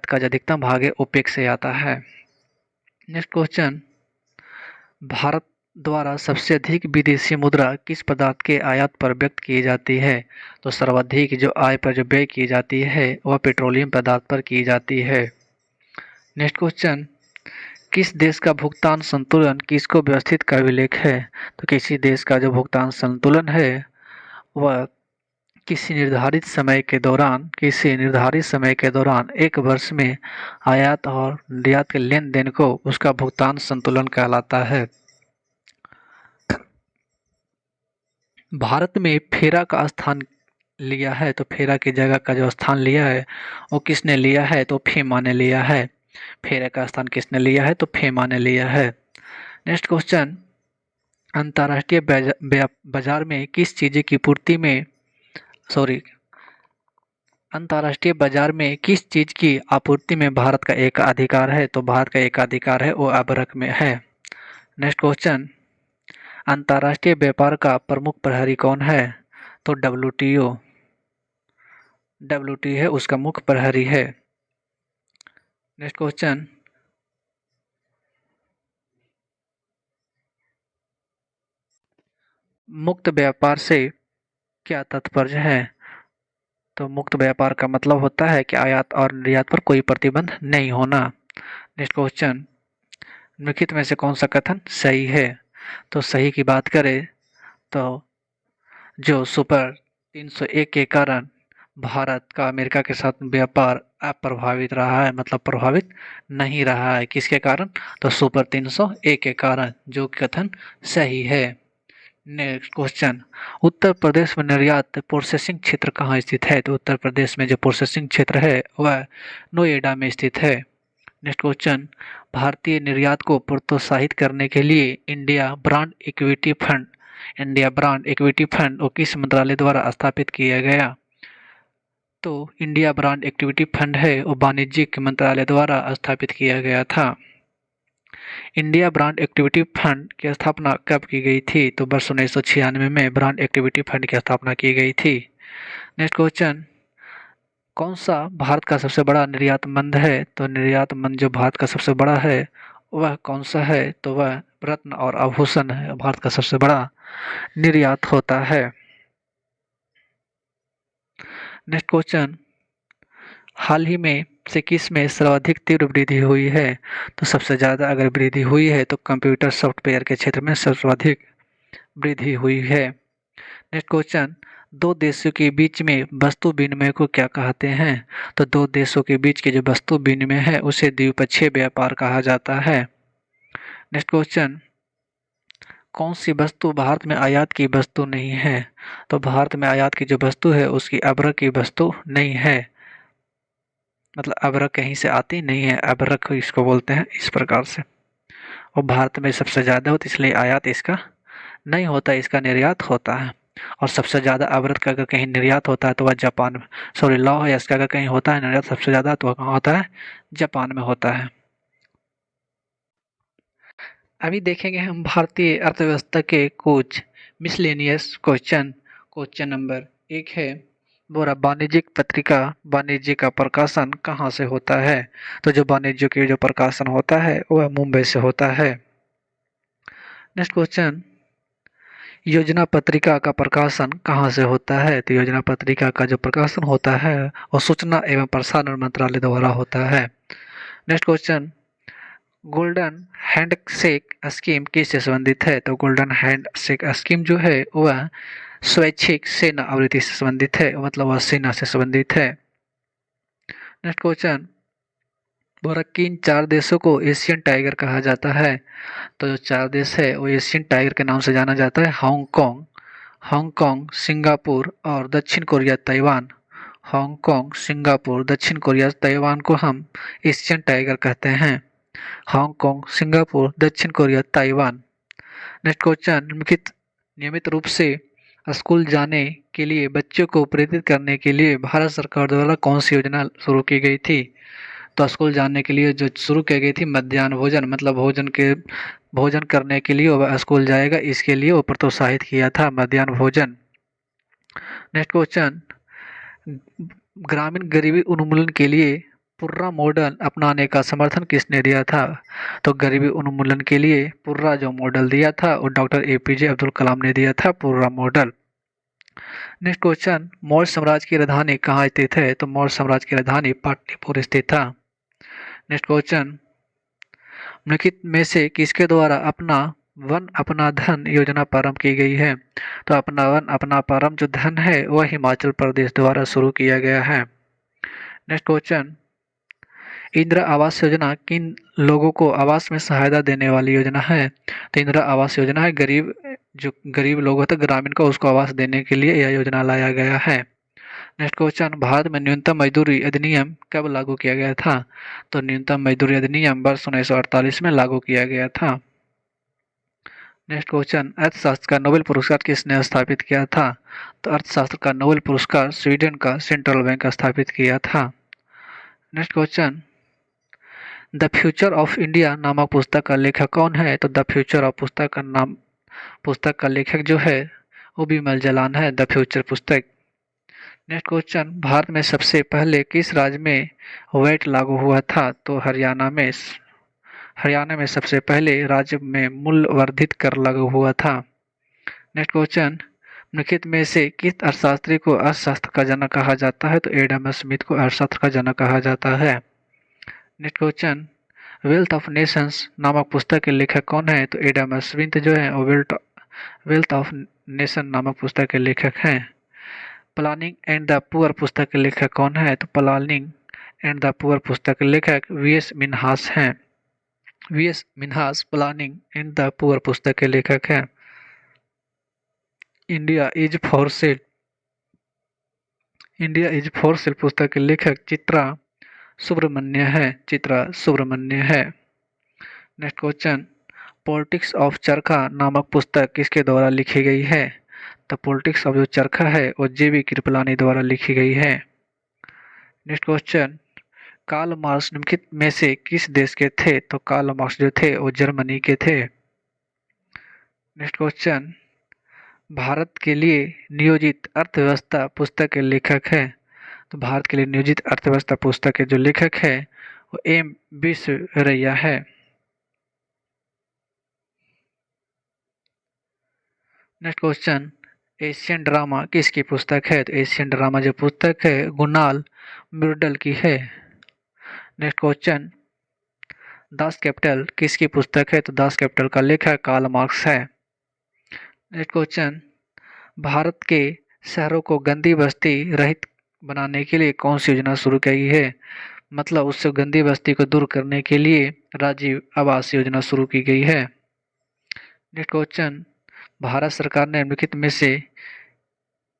का जो अधिकतम भाग है ओपेक से आता है। नेक्स्ट क्वेश्चन, भारत द्वारा सबसे अधिक विदेशी मुद्रा किस पदार्थ के आयात पर व्यक्त की जाती है? तो सर्वाधिक जो आय पर जो व्यय की जाती है वह पेट्रोलियम पदार्थ पर की जाती है। नेक्स्ट क्वेश्चन, किस देश का भुगतान संतुलन किसको व्यवस्थित का अभिलेख है? तो किसी देश का जो भुगतान संतुलन है वह किसी निर्धारित समय के दौरान एक वर्ष में आयात और निर्यात के लेन देन को उसका भुगतान संतुलन कहलाता है। भारत में फेरा का स्थान लिया है, तो फेरा की जगह का जो स्थान लिया है वो किसने लिया है? तो फेमा ने लिया है। फेरा का स्थान किसने लिया है? तो फेमा ने लिया है। नेक्स्ट क्वेश्चन, अंतर्राष्ट्रीय बाजार में किस चीज़ की पूर्ति में अंतर्राष्ट्रीय बाजार में किस चीज़ की आपूर्ति में भारत का एक अधिकार है? तो भारत का एक अधिकार है वो अबरक में है। नेक्स्ट क्वेश्चन, अंतर्राष्ट्रीय व्यापार का प्रमुख प्रहरी कौन है? तो WTO है उसका मुख्य प्रहरी है। नेक्स्ट क्वेश्चन, मुक्त व्यापार से क्या तात्पर्य है? तो मुक्त व्यापार का मतलब होता है कि आयात और निर्यात पर कोई प्रतिबंध नहीं होना। नेक्स्ट क्वेश्चन, निम्नलिखित में से कौन सा कथन सही है? तो सही की बात करें तो जो सुपर 301 के कारण भारत का अमेरिका के साथ व्यापार अप्रभावित रहा है, मतलब प्रभावित नहीं रहा है। किसके कारण? तो सुपर 301 के कारण, जो कथन सही है। नेक्स्ट क्वेश्चन, उत्तर प्रदेश में निर्यात प्रोसेसिंग क्षेत्र कहाँ स्थित है? तो उत्तर प्रदेश में जो प्रोसेसिंग क्षेत्र है वह नोएडा में स्थित है। नेक्स्ट क्वेश्चन, भारतीय निर्यात को प्रोत्साहित करने के लिए इंडिया ब्रांड इक्विटी फंड को किस मंत्रालय द्वारा स्थापित किया गया? तो इंडिया ब्रांड इक्विटी फंड है वो वाणिज्यिक मंत्रालय द्वारा स्थापित किया गया था। इंडिया ब्रांड एक्टिविटी फंड की स्थापना कब की गई थी? तो वर्ष 1996 में ब्रांड एक्टिविटी फंड की स्थापना की गई थी। नेक्स्ट क्वेश्चन, कौन सा भारत का सबसे बड़ा निर्यातमंद है? तो निर्यातमंद जो भारत का सबसे बड़ा है वह कौन सा है? तो वह रत्न और आभूषण है, भारत का सबसे बड़ा निर्यात होता है। नेक्स्ट क्वेश्चन, हाल ही में से किस में सर्वाधिक तीव्र वृद्धि हुई है? तो सबसे ज़्यादा अगर वृद्धि हुई है तो कंप्यूटर सॉफ्टवेयर के क्षेत्र में सर्वाधिक वृद्धि हुई है। नेक्स्ट क्वेश्चन, दो देशों के बीच में वस्तु विनिमय को क्या कहते हैं? तो दो देशों के बीच के जो वस्तु विनिमय है उसे द्विपक्षीय व्यापार कहा जाता है। नेक्स्ट क्वेश्चन, कौन सी वस्तु भारत में आयात की वस्तु नहीं है? तो भारत में आयात की जो वस्तु है उसकी अवरक की वस्तु नहीं है, मतलब अवरक कहीं से आती नहीं है, अवरक इसको बोलते हैं इस प्रकार से। और भारत में सबसे ज़्यादा होता है इसलिए आयात इसका नहीं होता, इसका निर्यात होता है। और सबसे ज़्यादा अवरक का अगर कहीं निर्यात होता है तो वह जापान में, सॉरी लौ है इसका, अगर कहीं होता है निर्यात सबसे ज़्यादा तो वह कहाँ होता है? जापान में होता है। अभी देखेंगे हम भारतीय अर्थव्यवस्था के कुछ मिसलेनियस क्वेश्चन। क्वेश्चन नंबर 1 है, बोरा वाणिज्यिक पत्रिका वाणिज्य का प्रकाशन कहाँ से होता है? तो जो वाणिज्य के जो प्रकाशन होता है वह मुंबई से होता है। नेक्स्ट क्वेश्चन, योजना पत्रिका का प्रकाशन कहाँ से होता है? तो योजना पत्रिका का जो प्रकाशन होता है वो सूचना एवं प्रसारण मंत्रालय द्वारा होता है। Next question, golden handshake scheme किससे संबंधित है? तो गोल्डन हैंडशेक स्कीम जो है वह स्वैच्छिक सेना आवृत्ति से संबंधित है, मतलब वह सेना से संबंधित है। नेक्स्ट क्वेश्चन, बोरा किन 4 देशों को एशियन टाइगर कहा जाता है? तो जो 4 देश है वो एशियन टाइगर के नाम से जाना जाता है, हांगकांग, सिंगापुर और दक्षिण कोरिया, ताइवान। हांगकांग, सिंगापुर, दक्षिण कोरिया, ताइवान को हम एशियन टाइगर कहते हैं। हांगकांग, सिंगापुर, दक्षिण कोरिया, ताइवान। नेक्स्ट क्वेश्चन, नियमित रूप से स्कूल जाने के लिए बच्चों को प्रेरित करने के लिए भारत सरकार द्वारा कौन सी योजना शुरू की गई थी? तो स्कूल जाने के लिए जो शुरू की गई थी मध्याह्न भोजन, मतलब भोजन करने के लिए वह स्कूल जाएगा, इसके लिए वो प्रोत्साहित किया था मध्याह्न भोजन। नेक्स्ट क्वेश्चन, ग्रामीण गरीबी उन्मूलन के लिए पुर्रा मॉडल अपनाने का समर्थन किसने दिया था? तो गरीबी उन्मूलन के लिए पुर्रा जो मॉडल दिया था वो डॉक्टर APJ अब्दुल कलाम ने दिया था, पुर्रा मॉडल। नेक्स्ट क्वेश्चन, मौर्य साम्राज्य की राजधानी कहाँ स्थित है? तो मौर्य साम्राज्य की राजधानी पाटलिपुत्र स्थित था। नेक्स्ट क्वेश्चन, निम्नलिखित में से किसके द्वारा अपना वन अपना धन योजना प्रारंभ की गई है? तो अपना वन अपना प्रारंभ जो धन है वह हिमाचल प्रदेश द्वारा शुरू किया गया है। नेक्स्ट क्वेश्चन, इंदिरा आवास योजना किन लोगों को आवास में सहायता देने वाली योजना है? तो इंदिरा आवास योजना है जो गरीब लोग होते ग्रामीण को उसको आवास देने के लिए यह योजना लाया गया है। नेक्स्ट क्वेश्चन, भारत में न्यूनतम मजदूरी अधिनियम कब लागू किया गया था? तो न्यूनतम मजदूरी अधिनियम वर्ष 1948 में लागू किया गया था। नेक्स्ट क्वेश्चन, अर्थशास्त्र का नोबेल पुरस्कार किसने स्थापित किया था? तो अर्थशास्त्र का नोबेल पुरस्कार स्वीडन का सेंट्रल बैंक स्थापित किया था। Next question, the future of India नामक पुस्तक का लेखक कौन है? तो द फ्यूचर ऑफ पुस्तक का नाम पुस्तक का लेखक जो है वो विमल जलान है, द फ्यूचर पुस्तक। नेक्स्ट क्वेश्चन, भारत में सबसे पहले किस राज्य में वैट लागू हुआ था? तो हरियाणा में सबसे पहले राज्य में मूल्य वर्धित कर लागू हुआ था। नेक्स्ट क्वेश्चन, निम्नलिखित में से किस अर्थशास्त्री को अर्थशास्त्र का जनक कहा जाता है? तो एडम स्मिथ को अर्थशास्त्र का जनक कहा जाता है। Next question, wealth of Nations नामक पुस्तक के लेखक कौन है? तो एडम स्मिथ जो है वो वेल्थ ऑफ नेशन नामक पुस्तक के लेखक हैं। प्लानिंग एंड द पुअर पुस्तक के लेखक कौन है? तो प्लानिंग एंड द पुअर पुस्तक के लेखक वी.एस. मिन्हास हैं। VS. Minhas planning and the poor पुस्तक के लेखक हैं। इंडिया इज फॉर सेल पुस्तक के लेखक चित्रा सुब्रमण्य है। नेक्स्ट क्वेश्चन, पॉलिटिक्स ऑफ चरखा नामक पुस्तक किसके द्वारा लिखी गई है? तो पॉलिटिक्स ऑफ जो चरखा है वो जे.बी. कृपलानी द्वारा लिखी गई है। नेक्स्ट क्वेश्चन, कार्ल मार्क्स निम्नलिखित में से किस देश के थे? तो कार्ल मार्क्स जो थे वो जर्मनी के थे। नेक्स्ट क्वेश्चन, भारत के लिए नियोजित अर्थव्यवस्था पुस्तक के लेखक है। तो भारत के लिए नियोजित अर्थव्यवस्था पुस्तक के जो लेखक है वो एम विश्वेश्वरैया है। नेक्स्ट क्वेश्चन, एशियन ड्रामा किसकी पुस्तक है? तो एशियन ड्रामा जो पुस्तक है गुनाल म्यूरडल की है। नेक्स्ट क्वेश्चन, दास कैपिटल किसकी पुस्तक है? तो दास कैपिटल का लेखक कार्ल मार्क्स है। नेक्स्ट क्वेश्चन, भारत के शहरों को गंदी बस्ती रहित बनाने के लिए कौन सी योजना शुरू की है? मतलब उससे गंदी बस्ती को दूर करने के लिए राजीव आवास योजना शुरू की गई है। नेक्स्ट क्वेश्चन, भारत सरकार ने निम्नलिखित में से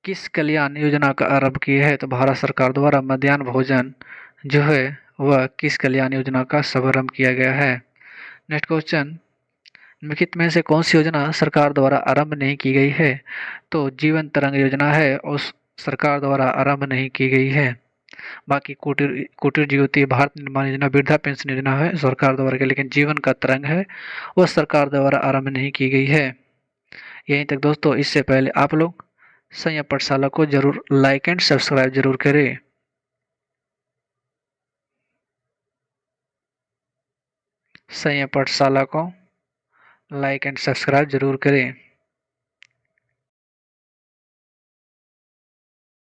किस कल्याण योजना का आरंभ किया है? तो भारत सरकार द्वारा मध्याह्न भोजन जो है वह किस कल्याण योजना का शुभारंभ किया गया है। नेक्स्ट क्वेश्चन, निम्नलिखित में से कौन सी योजना सरकार द्वारा आरंभ नहीं की गई है? तो जीवन तरंग योजना है और सरकार द्वारा आरंभ नहीं की गई है। बाकी कुटीर ज्योति भारत निर्माण योजना वृद्धा पेंशन योजना है सरकार द्वारा की, लेकिन जीवन का तरंग है वह सरकार द्वारा आरंभ नहीं की गई है। यहीं तक दोस्तों, इससे पहले आप लोग संयम पाठशाला को जरूर लाइक एंड सब्सक्राइब जरूर करें। संयम पाठशाला को लाइक एंड सब्सक्राइब जरूर करें।